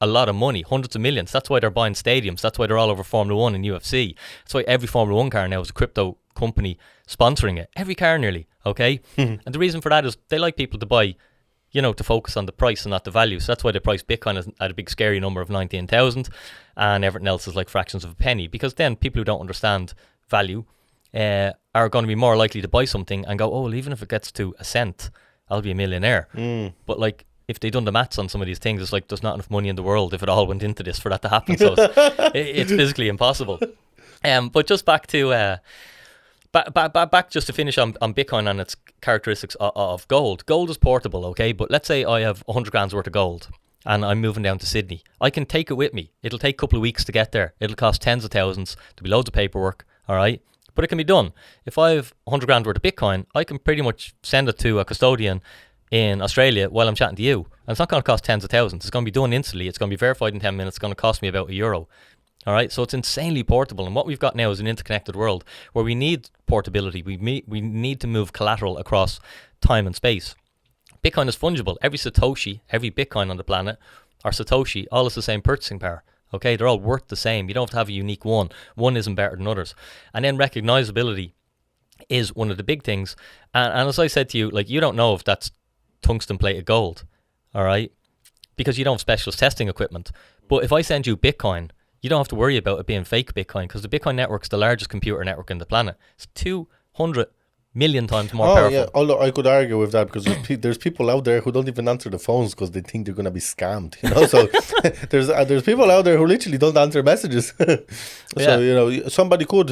S2: a lot of money, hundreds of millions. That's why they're buying stadiums. That's why they're all over Formula 1 and UFC. That's why every Formula 1 car now is a crypto company sponsoring it. Every car nearly, okay? And the reason for that is they like people to buy, to focus on the price and not the value. So that's why they price Bitcoin at a big scary number of 19,000, and everything else is like fractions of a penny, because then people who don't understand value are going to be more likely to buy something and go, oh, well, even if it gets to a cent, I'll be a millionaire. But like, if they done the maths on some of these things, it's like there's not enough money in the world if it all went into this for that to happen. So it's physically impossible. But just back to back just to finish on Bitcoin and its characteristics of gold. Gold is portable, okay? But let's say I have 100 grand's worth of gold and I'm moving down to Sydney. I can take it with me. It'll take a couple of weeks to get there. It'll cost tens of thousands. There'll be loads of paperwork, all right? But it can be done. If I have 100 grand worth of Bitcoin, I can pretty much send it to a custodian in Australia while I'm chatting to you. And it's not going to cost tens of thousands. It's going to be done instantly. It's going to be verified in 10 minutes. It's going to cost me about €1. All right, so it's insanely portable. And what we've got now is an interconnected world where we need portability. We need to move collateral across time and space. Bitcoin is fungible. Every Satoshi, every Bitcoin on the planet, or Satoshi, all has the same purchasing power. Okay, they're all worth the same. You don't have to have a unique one. One isn't better than others. And then recognizability is one of the big things. And as I said to you, like, you don't know if that's tungsten plated gold, all right? Because you don't have specialist testing equipment. But if I send you Bitcoin, you don't have to worry about it being fake Bitcoin, because the Bitcoin network is the largest computer network on the planet. It's 200 million times more powerful.
S1: Yeah, although I could argue with that, because there's people out there who don't even answer the phones because they think they're going to be scammed, So there's people out there who literally don't answer messages. So, somebody could,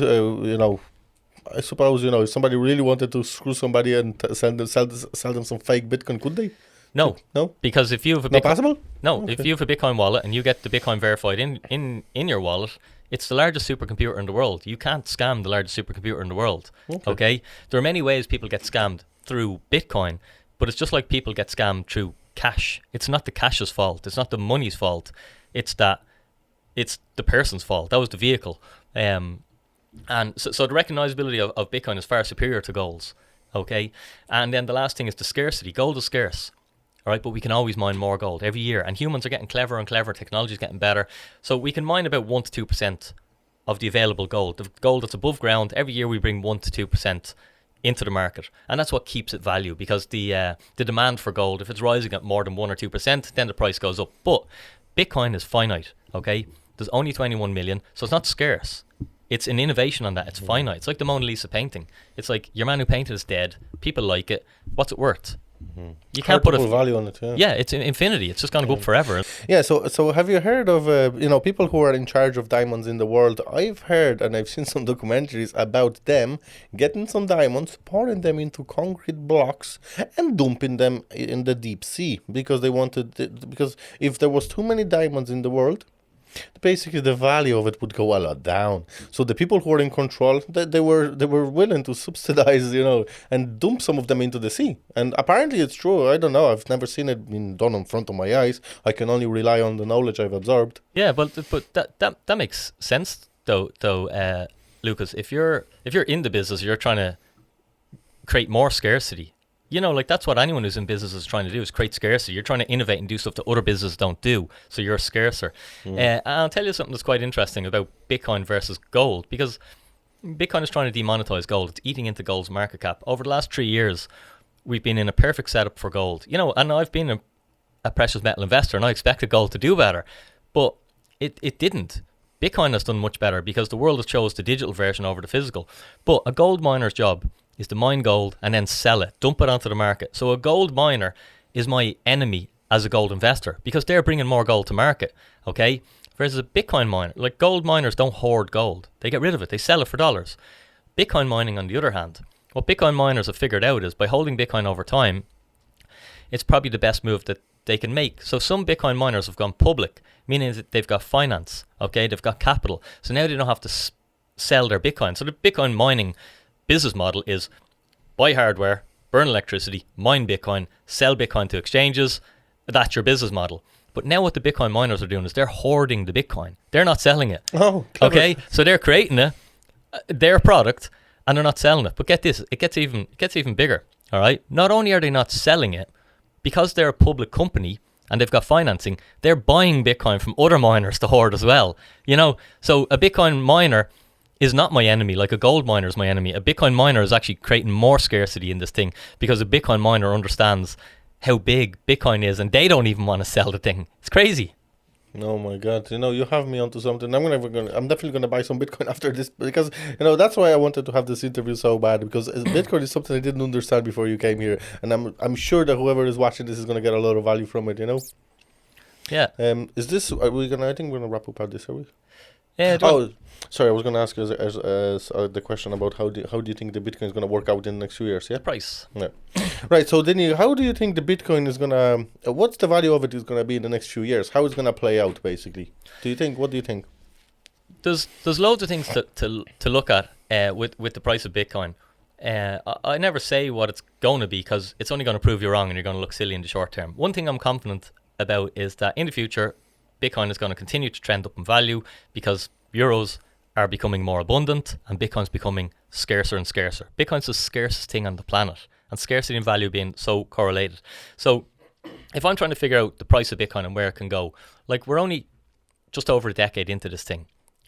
S1: I suppose, if somebody really wanted to screw somebody and sell them some fake Bitcoin, could they?
S2: No, because if you have a Bitcoin,
S1: possible?
S2: No, okay. If you have a Bitcoin wallet and you get the Bitcoin verified in your wallet, it's the largest supercomputer in the world. You can't scam the largest supercomputer in the world. Okay? There are many ways people get scammed through Bitcoin, but it's just like people get scammed through cash. It's not the cash's fault. It's not the money's fault. It's the person's fault. That was the vehicle. And so the recognizability of Bitcoin is far superior to gold's. Okay? And then the last thing is the scarcity. Gold is scarce. All right, but we can always mine more gold every year, and humans are getting clever and clever. Technology is getting better, so we can mine about 1 to 2% of the available gold. The gold that's above ground, every year we bring 1 to 2% into the market, and that's what keeps it value. Because the demand for gold, if it's rising at more than 1 or 2%, then the price goes up. But Bitcoin is finite. Okay, there's only 21 million, so it's not scarce. It's an innovation on that. It's finite. It's like the Mona Lisa painting. It's like, your man who painted is dead. People like it. What's it worth? You can't put a
S1: value on it.
S2: Yeah, it's infinity. It's just going to go up forever.
S1: Yeah. So have you heard of people who are in charge of diamonds in the world? I've heard and I've seen some documentaries about them getting some diamonds, pouring them into concrete blocks, and dumping them in the deep sea because because if there was too many diamonds in the world, basically the value of it would go a lot down. So the people who were in control, they were willing to subsidize, and dump some of them into the sea. And apparently it's true. I don't know. I've never seen it being done in front of my eyes. I can only rely on the knowledge I've absorbed.
S2: Yeah, but that makes sense though, Lucas. If you're in the business, you're trying to create more scarcity. Like, that's what anyone who's in business is trying to do, is create scarcity. You're trying to innovate and do stuff that other businesses don't do, so you're scarcer. I'll tell you something that's quite interesting about Bitcoin versus gold, because Bitcoin is trying to demonetize gold. It's eating into gold's market cap. Over the last 3 years, we've been in a perfect setup for gold. And I've been a precious metal investor, and I expected gold to do better, but it didn't. Bitcoin has done much better because the world has chose the digital version over the physical. But a gold miner's job is to mine gold and then sell it, dump it onto the market. So a gold miner is my enemy as a gold investor, because they're bringing more gold to market, okay? Whereas a Bitcoin miner, like, gold miners don't hoard gold. They get rid of it. They sell it for dollars. Bitcoin mining, on the other hand, what Bitcoin miners have figured out is by holding Bitcoin over time, it's probably the best move that they can make. So some Bitcoin miners have gone public, meaning that they've got finance, okay? They've got capital. So now they don't have to sell their Bitcoin. So the Bitcoin mining business model is buy hardware, burn electricity, mine Bitcoin, sell Bitcoin to exchanges. That's your business model. But now what the Bitcoin miners are doing is they're hoarding the Bitcoin. They're not selling it.
S1: Oh, clever.
S2: Okay, so they're creating their product, and they're not selling it. But get this, it gets even bigger. All right. Not only are they not selling it, because they're a public company and they've got financing, they're buying Bitcoin from other miners to hoard as well. So a Bitcoin miner is not my enemy like a gold miner is my enemy. A Bitcoin miner is actually creating more scarcity in this thing, because a Bitcoin miner understands how big Bitcoin is, and they don't even want to sell the thing. It's crazy.
S1: Oh my God! You have me onto something. I'm definitely gonna buy some Bitcoin after this, because that's why I wanted to have this interview so bad, because Bitcoin is something I didn't understand before you came here, and I'm sure that whoever is watching this is gonna get a lot of value from it.
S2: Yeah.
S1: Is this? Are we gonna? I think we're gonna wrap up at this. Are we?
S2: Yeah.
S1: Sorry. I was gonna ask you as the question about how do you think the Bitcoin is gonna work out in the next few years? Yeah.
S2: Price.
S1: Yeah. Right. So Dinny, how do you think the Bitcoin is gonna? What's the value of it is gonna be in the next few years? How it's gonna play out, basically? What do you think?
S2: There's loads of things to look at with the price of Bitcoin. I never say what it's going to be, because it's only going to prove you wrong and you're going to look silly in the short term. One thing I'm confident about is that in the future, Bitcoin is going to continue to trend up in value, because euros are becoming more abundant and Bitcoin's becoming scarcer and scarcer. Bitcoin's the scarcest thing on the planet, and scarcity and value being so correlated. So if I'm trying to figure out the price of Bitcoin and where it can go, like, we're only just over a decade into this thing.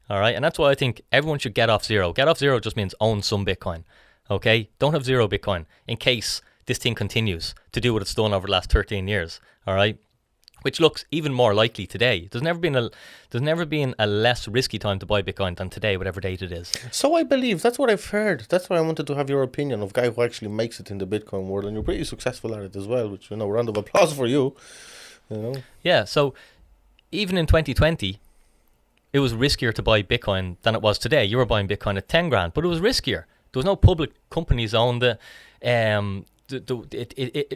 S2: All right. And that's why I think everyone should get off zero. Get off zero just means own some Bitcoin. Okay. Don't have zero Bitcoin in case this thing continues to do what it's done over the last 13 years. All right. Which looks even more likely today. There's never been a less risky time to buy Bitcoin than today, whatever date it is.
S1: So I believe that's what I've heard. That's why I wanted to have your opinion of a guy who actually makes it in the Bitcoin world, and you're pretty successful at it as well. Which round of applause for you.
S2: Yeah. So even in 2020, it was riskier to buy Bitcoin than it was today. You were buying Bitcoin at 10 grand, but it was riskier. There was no public companies owned it.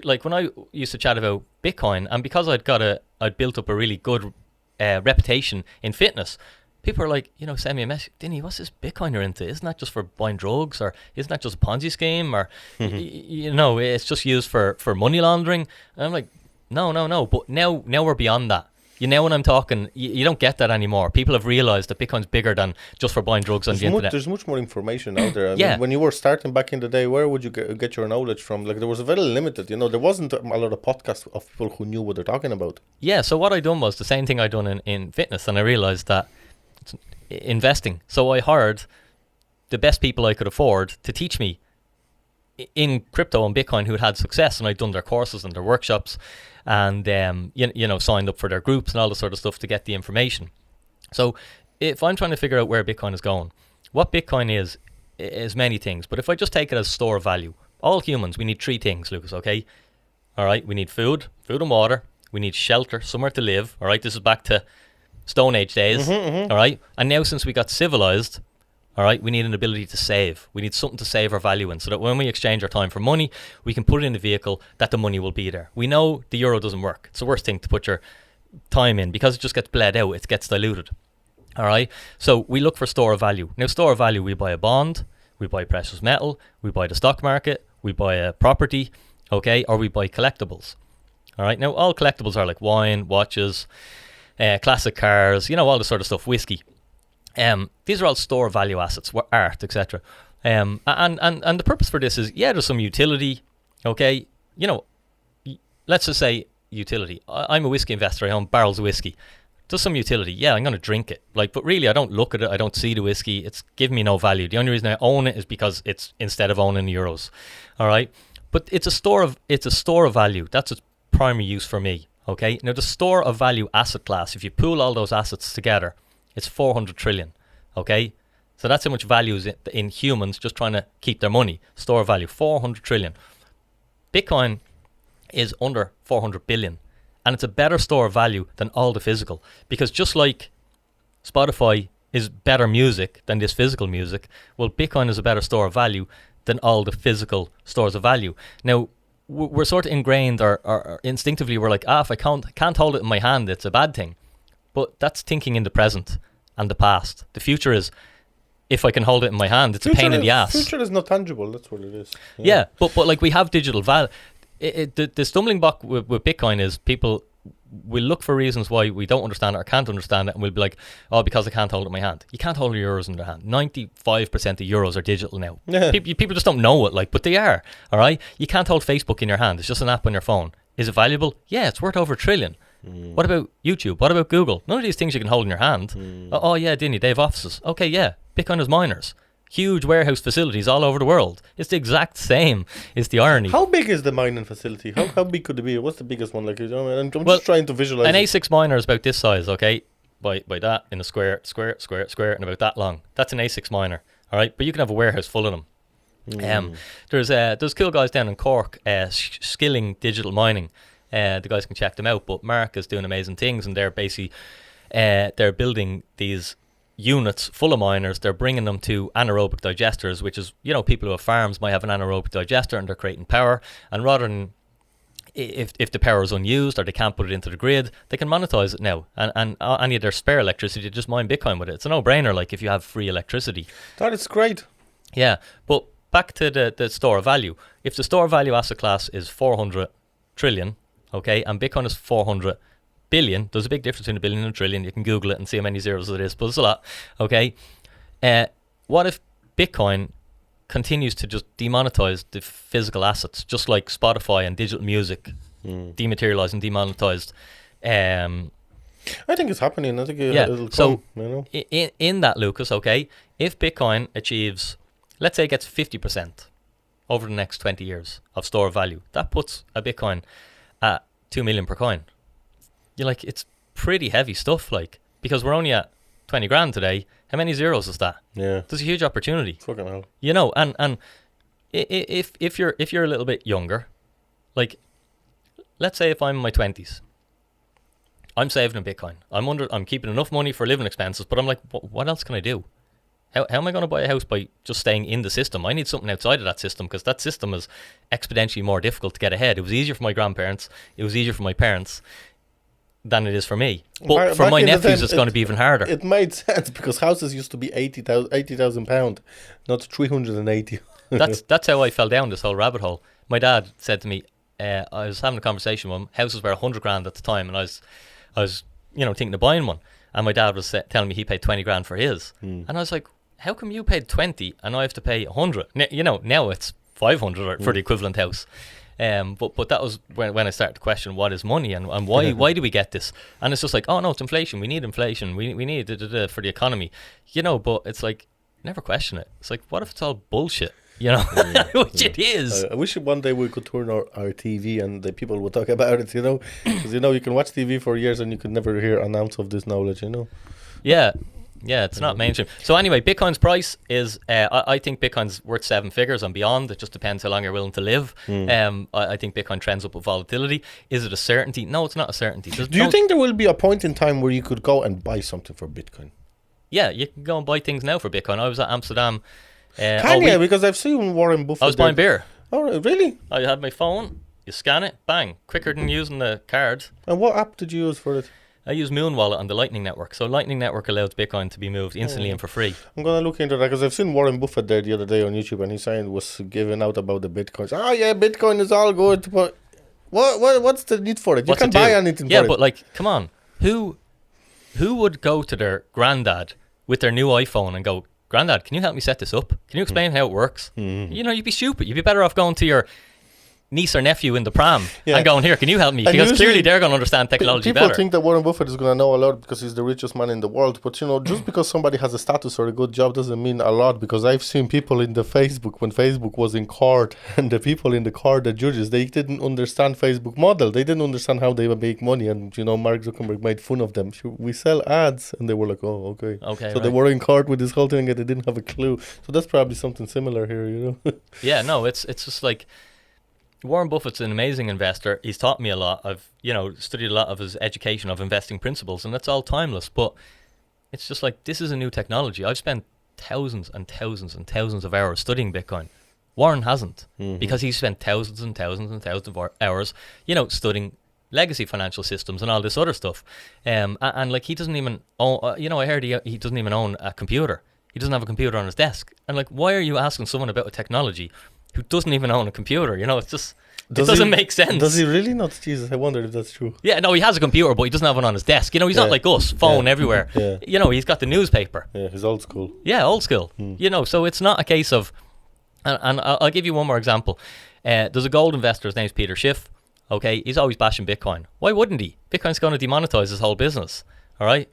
S2: Like, when I used to chat about Bitcoin, and because I'd built up a really good reputation in fitness, people are like, send me a message, Dinny, what's this Bitcoin you're into? Isn't that just for buying drugs, or isn't that just a Ponzi scheme, or it's just used for money laundering? And I'm like, no. But now we're beyond that. When I'm talking, you don't get that anymore. People have realized that Bitcoin's bigger than just for buying drugs on the internet.
S1: There's much more information out there. I mean, when you were starting back in the day, where would you get your knowledge from? Like, there was very limited, there wasn't a lot of podcasts of people who knew what they're talking about.
S2: Yeah, so what I done was the same thing I done in fitness, and I realized that it's investing. So I hired the best people I could afford to teach me in crypto and Bitcoin who had success, and I'd done their courses and their workshops, and signed up for their groups and all this sort of stuff to get the information. So if I'm trying to figure out where Bitcoin is going, what Bitcoin is many things, but if I just take it as store of value, all humans, we need three things, Lucas, okay? All right, we need food and water, we need shelter, somewhere to live, all right? This is back to Stone Age days, all right? And now, since we got civilized, all right, we need an ability to save. We need something to save our value in, so that when we exchange our time for money, we can put it in the vehicle that the money will be there. We know the euro doesn't work. It's the worst thing to put your time in, because it just gets bled out. It gets diluted. All right, so we look for store of value. Now, store of value, we buy a bond, we buy precious metal, we buy the stock market, we buy a property, okay, or we buy collectibles. All right, now all collectibles are like wine, watches, classic cars, all this sort of stuff, whiskey. These are all store value assets, art, etc. And the purpose for this is, there's some utility, okay? Let's just say utility. I'm a whiskey investor. I own barrels of whiskey. There's some utility. Yeah, I'm going to drink it. But really, I don't look at it. I don't see the whiskey. It's giving me no value. The only reason I own it is because it's instead of owning euros. All right? But it's a store of value. That's its primary use for me, okay? Now, the store of value asset class, if you pool all those assets together, it's 400 trillion, okay? So that's how much value is in humans just trying to keep their money. Store of value, 400 trillion. Bitcoin is under 400 billion. And it's a better store of value than all the physical. Because just like Spotify is better music than this physical music, well, Bitcoin is a better store of value than all the physical stores of value. Now, we're sort of ingrained, or instinctively, we're like, if I can't hold it in my hand, it's a bad thing. But that's thinking in the present and the past. The future is, if I can hold it in my hand, it's a pain in the ass.
S1: Future is not tangible. That's what it is.
S2: Yeah, but like, we have digital value. The stumbling block with Bitcoin is people will look for reasons why we don't understand it or can't understand it, and we'll be like, because I can't hold it in my hand. You can't hold your euros in their hand. 95% of euros are digital now. Yeah. People just don't know it, but they are. All right, you can't hold Facebook in your hand. It's just an app on your phone. Is it valuable? Yeah, it's worth over $1 trillion. What about YouTube? What about Google? None of these things you can hold in your hand. Oh yeah, Dinny, they have offices. Okay, yeah, Bitcoin is miners. huge warehouse facilities all over the world. It's the exact same. It's the irony.
S1: How big is the mining facility? How big could it be? What's the biggest one? Like, you know, I'm just trying to visualize.
S2: An
S1: it.
S2: A6 miner is about this size, okay? By that in a square, and about that long. That's an A6 miner, all right? But you can have a warehouse full of them. There's cool guys down in Cork, skilling digital mining. The guys can check them out. But Mark is doing amazing things, and they're basically they're building these units full of miners. They're bringing them to anaerobic digesters, which is, you know, people who have farms might have an anaerobic digester and they're creating power. And rather than if the power is unused or they can't put it into the grid, they can monetize it now. And any of their spare electricity, just mine Bitcoin with it. It's a no-brainer, like, if you have free electricity.
S1: That is great.
S2: Yeah, but back to the store of value. If the store of value asset class is 400 trillion, okay, and Bitcoin is 400 billion, there's a big difference between a billion and a trillion. You can Google it and see how many zeros it is, but it's a lot, okay? What if Bitcoin continues to just demonetize the physical assets, just like Spotify and digital music dematerialized and demonetized?
S1: I think it's happening. I think it'll come,
S2: so
S1: you know?
S2: In that, Lucas, okay, if Bitcoin achieves, let's say it gets 50% over the next 20 years of store of value, that puts a Bitcoin at 2 million per coin. You're like, it's pretty heavy stuff, like, because we're only at 20 grand today. How many zeros is that?
S1: Yeah.
S2: There's a huge opportunity.
S1: Fucking hell.
S2: You know, and if you're a little bit younger, like, let's say if I'm in my 20s, I'm saving in Bitcoin. I'm keeping enough money for living expenses, but I'm like, what else can I do? How am I going to buy a house by just staying in the system? I need something outside of that system, because that system is exponentially more difficult to get ahead. It was easier for my grandparents. It was easier for my parents than it is for me. But for my nephews, it's going to be even harder.
S1: It made sense, because houses used to be £80,000, not 380.
S2: That's how I fell down this whole rabbit hole. My dad said to me, I was having a conversation with him. Houses were 100 grand at the time, and I was thinking of buying one. And my dad was telling me he paid 20 grand for his. And I was like, how come you paid 20 and I have to pay 100? Now it's 500 for the equivalent house. But that was when I started to question what is money and why do we get this? And it's just like, oh no, it's inflation. We need inflation. We need for the economy. But it's like, never question it. It's like, what if it's all bullshit? Which it is.
S1: I wish one day we could turn our TV and the people would talk about it, because you can watch TV for years and you could never hear an ounce of this knowledge,
S2: Yeah, it's not mainstream. So anyway, Bitcoin's price is, I think Bitcoin's worth 7 figures and beyond. It just depends how long you're willing to live. I think Bitcoin trends up with volatility. Is it a certainty? No, it's not a certainty.
S1: Do you think there will be a point in time where you could go and buy something for Bitcoin?
S2: Yeah, you can go and buy things now for Bitcoin. I was at Amsterdam.
S1: Because I've seen Warren Buffett.
S2: I was buying beer.
S1: Oh, really?
S2: I had my phone. You scan it, bang, quicker than using the card.
S1: And what app did you use for it?
S2: I use Moon Wallet on the Lightning Network. So Lightning Network allows Bitcoin to be moved instantly and for free.
S1: I'm going to look into that, because I've seen Warren Buffett there the other day on YouTube, and he's saying was giving out about the Bitcoins. Oh yeah, Bitcoin is all good, but what's the need for it? You can't buy anything for it.
S2: Yeah, but like, come on. Who would go to their granddad with their new iPhone and go, Granddad, can you help me set this up? Can you explain how it works? You'd be stupid. You'd be better off going to your niece or nephew in the pram and going, here, can you help me?
S1: And
S2: because clearly they're going to understand technology better.
S1: People think that Warren Buffett is going to know a lot because he's the richest man in the world. But, just because somebody has a status or a good job doesn't mean a lot, because I've seen people in the Facebook, when Facebook was in court, and the people in the court, the judges, they didn't understand Facebook model. They didn't understand how they would make money. And, Mark Zuckerberg made fun of them. We sell ads. And they were like, oh, okay. So they were in court with this whole thing and they didn't have a clue. So that's probably something similar here,
S2: Yeah, no, it's just like, Warren Buffett's an amazing investor. He's taught me a lot. I've, studied a lot of his education of investing principles, and that's all timeless. But it's just like, this is a new technology. I've spent thousands and thousands and thousands of hours studying Bitcoin. Warren hasn't, because he's spent thousands and thousands and thousands of hours, studying legacy financial systems and all this other stuff. And like, he doesn't even own, I heard he doesn't even own a computer. He doesn't have a computer on his desk. And like, why are you asking someone about a technology who doesn't even own a computer? It's just, it doesn't make sense.
S1: Does he really not? Jesus, I wonder if that's true.
S2: Yeah, no, he has a computer, but he doesn't have one on his desk. He's not like us, phone everywhere.
S1: Yeah.
S2: He's got the newspaper.
S1: Yeah, he's old school.
S2: Yeah, old school. So it's not a case of, and I'll give you one more example. There's a gold investor, his name's Peter Schiff. Okay, he's always bashing Bitcoin. Why wouldn't he? Bitcoin's going to demonetize his whole business. All right.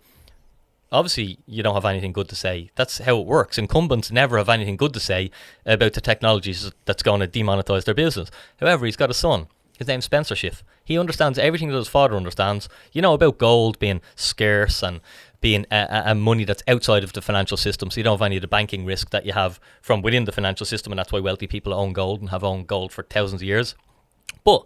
S2: obviously you don't have anything good to say. That's how it works. Incumbents never have anything good to say about the technologies that's going to demonetize their business. However, he's got a son. His name's Spencer Schiff. He understands everything that his father understands. You know about gold being scarce and being a money that's outside of the financial system, so you don't have any of the banking risk that you have from within the financial system, and that's why wealthy people own gold and have owned gold for thousands of years. But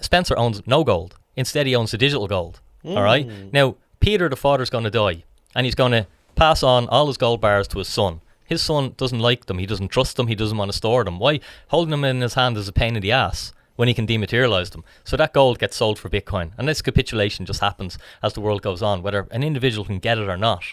S2: Spencer owns no gold. Instead, he owns the digital gold. All right? Now, Peter, the father's going to die, and he's going to pass on all his gold bars to his son. His son doesn't like them. He doesn't trust them. He doesn't want to store them. Why? Holding them in his hand is a pain in the ass when he can dematerialize them. So that gold gets sold for Bitcoin. And this capitulation just happens as the world goes on, whether an individual can get it or not.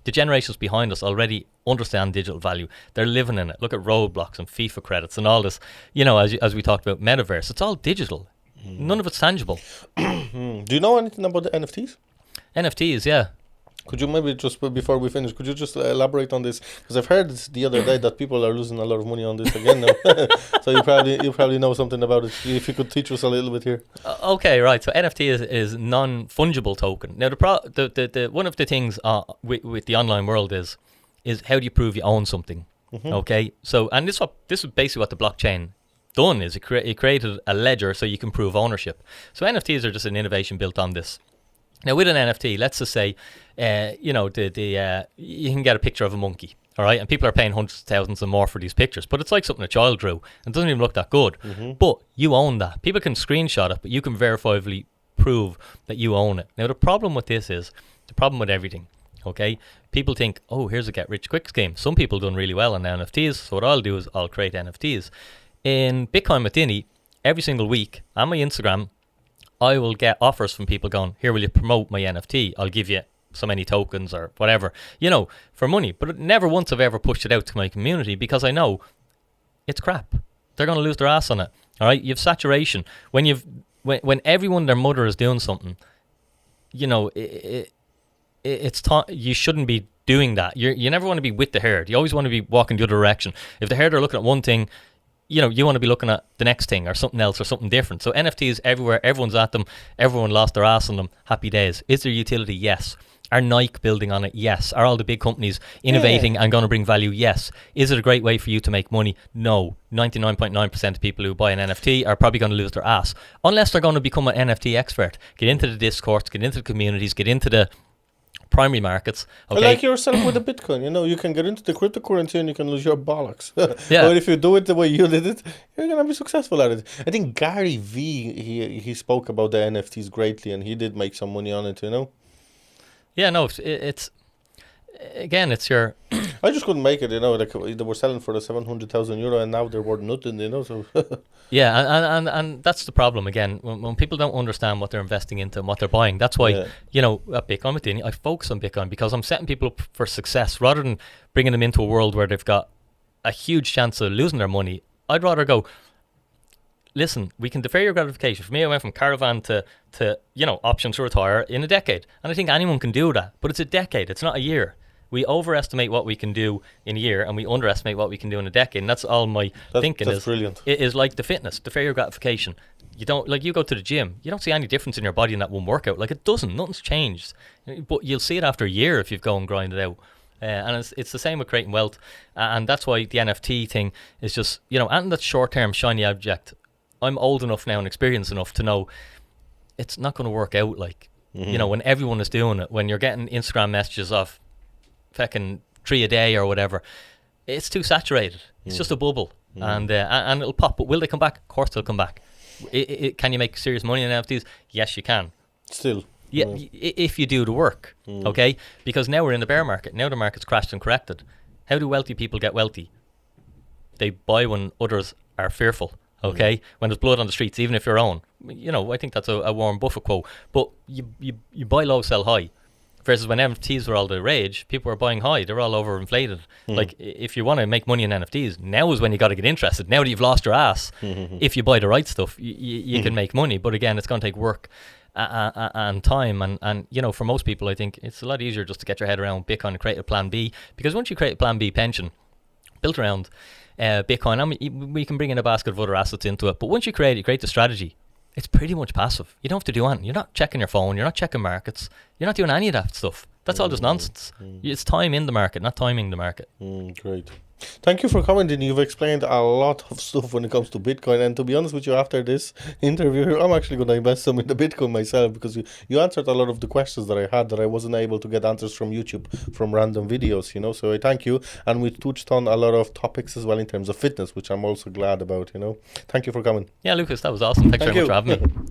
S2: The generations behind us already understand digital value. They're living in it. Look at Roblox and FIFA credits and all this. You know, as we talked about metaverse, it's all digital. None of it's tangible.
S1: Do you know anything about the NFTs?
S2: NFTs, yeah.
S1: Could you maybe just, before we finish, could you just elaborate on this? Because I've heard this the other day that people are losing a lot of money on this again now. So you probably know something about it. If you could teach us a little bit here.
S2: Okay, right. So NFT is non-fungible token. Now, the one of the things with the online world is how do you prove you own something? Okay, so and this is basically what the blockchain done is it created a ledger so you can prove ownership. So NFTs are just an innovation built on this. Now, with an NFT, let's just say, you can get a picture of a monkey, all right? And people are paying hundreds of thousands and more for these pictures, but it's like something a child drew. It doesn't even look that good. But you own that. People can screenshot it, but you can verifiably prove that you own it. Now, the problem with this is, the problem with everything, okay? People think, oh, here's a get-rich-quick scheme. Some people done really well on NFTs, so what I'll do is I'll create NFTs. In Bitcoin with Dinny, every single week on my Instagram, I will get offers from people going, here, will you promote my NFT? I'll give you so many tokens or whatever, you know, for money. But never once have I ever pushed it out to my community because I know it's crap. They're going to lose their ass on it. All right. You have saturation. When everyone, their mother is doing something, you know, you shouldn't be doing that. You never want to be with the herd. You always want to be walking the other direction. If the herd are looking at one thing, you know, you want to be looking at the next thing or something else or something different. So NFTs everywhere, everyone's at them, everyone lost their ass on them, happy days. Is there utility? Yes. Are Nike building on it? Yes. Are all the big companies innovating and going to bring value? Yes. Is it a great way for you to make money? No. 99.9% of people who buy an NFT are probably going to lose their ass. Unless they're going to become an NFT expert. Get into the Discourse, get into the communities, get into the primary markets. Okay.
S1: Like yourself with the Bitcoin, you know, you can get into the cryptocurrency and you can lose your bollocks.
S2: Yeah.
S1: But if you do it the way you did it, you're going to be successful at it. I think Gary V, he spoke about the NFTs greatly and he did make some money on it, you know.
S2: Yeah, no, it's again, it's your...
S1: I just couldn't make it, you know, like they were selling for the €700,000 and now they're worth nothing, you know, so...
S2: Yeah, and that's the problem again, when people don't understand what they're investing into and what they're buying. That's why, you know, at Bitcoin with Dinny, I focus on Bitcoin because I'm setting people up for success rather than bringing them into a world where they've got a huge chance of losing their money. I'd rather go, listen, we can defer your gratification. For me, I went from caravan to you know, option to retire in a decade. And I think anyone can do that, but it's a decade, it's not a year. We overestimate what we can do in a year and we underestimate what we can do in a decade. And that's all my thinking
S1: that's
S2: is.
S1: Brilliant.
S2: It is like the fitness, defer your gratification. You don't, like you go to the gym, you don't see any difference in your body in that one workout. Like it doesn't, nothing's changed. But you'll see it after a year if you go and grind it out. And it's the same with creating wealth. And that's why the NFT thing is just, you know, and that short-term shiny object. I'm old enough now and experienced enough to know it's not going to work out like, you know, when everyone is doing it, when you're getting Instagram messages off fucking 3 a day or whatever, it's too saturated. It's just a bubble, and it'll pop. But will they come back? Of course they'll come back. Can you make serious money in NFTs? Yes, you can.
S1: Still.
S2: Yeah, if you do the work, okay? Because now we're in the bear market. Now the market's crashed and corrected. How do wealthy people get wealthy? They buy when others are fearful, okay? When there's blood on the streets, even if your own. You know, I think that's a Warren Buffett quote. But you buy low, sell high. Versus when NFTs were all the rage, people were buying high. They're all overinflated. Like, if you want to make money in NFTs, now is when you got to get interested. Now that you've lost your ass, if you buy the right stuff, you can make money. But again, it's going to take work and time. And, you know, for most people, I think it's a lot easier just to get your head around Bitcoin and create a plan B. Because once you create a plan B pension built around Bitcoin, I mean, we can bring in a basket of other assets into it. But once you create the strategy, it's pretty much passive. You don't have to do anything. You're not checking your phone. You're not checking markets. You're not doing any of that stuff. That's all just nonsense. It's time in the market, not timing the market.
S1: Great. Thank you for commenting. You've explained a lot of stuff when it comes to Bitcoin. And to be honest with you, after this interview, I'm actually going to invest some in the Bitcoin myself, because you answered a lot of the questions that I had that I wasn't able to get answers from YouTube, from random videos, you know. So I thank you. And we touched on a lot of topics as well in terms of fitness, which I'm also glad about, you know. Thank you for coming.
S2: Yeah, Lucas, that was awesome. Thanks very much for having me.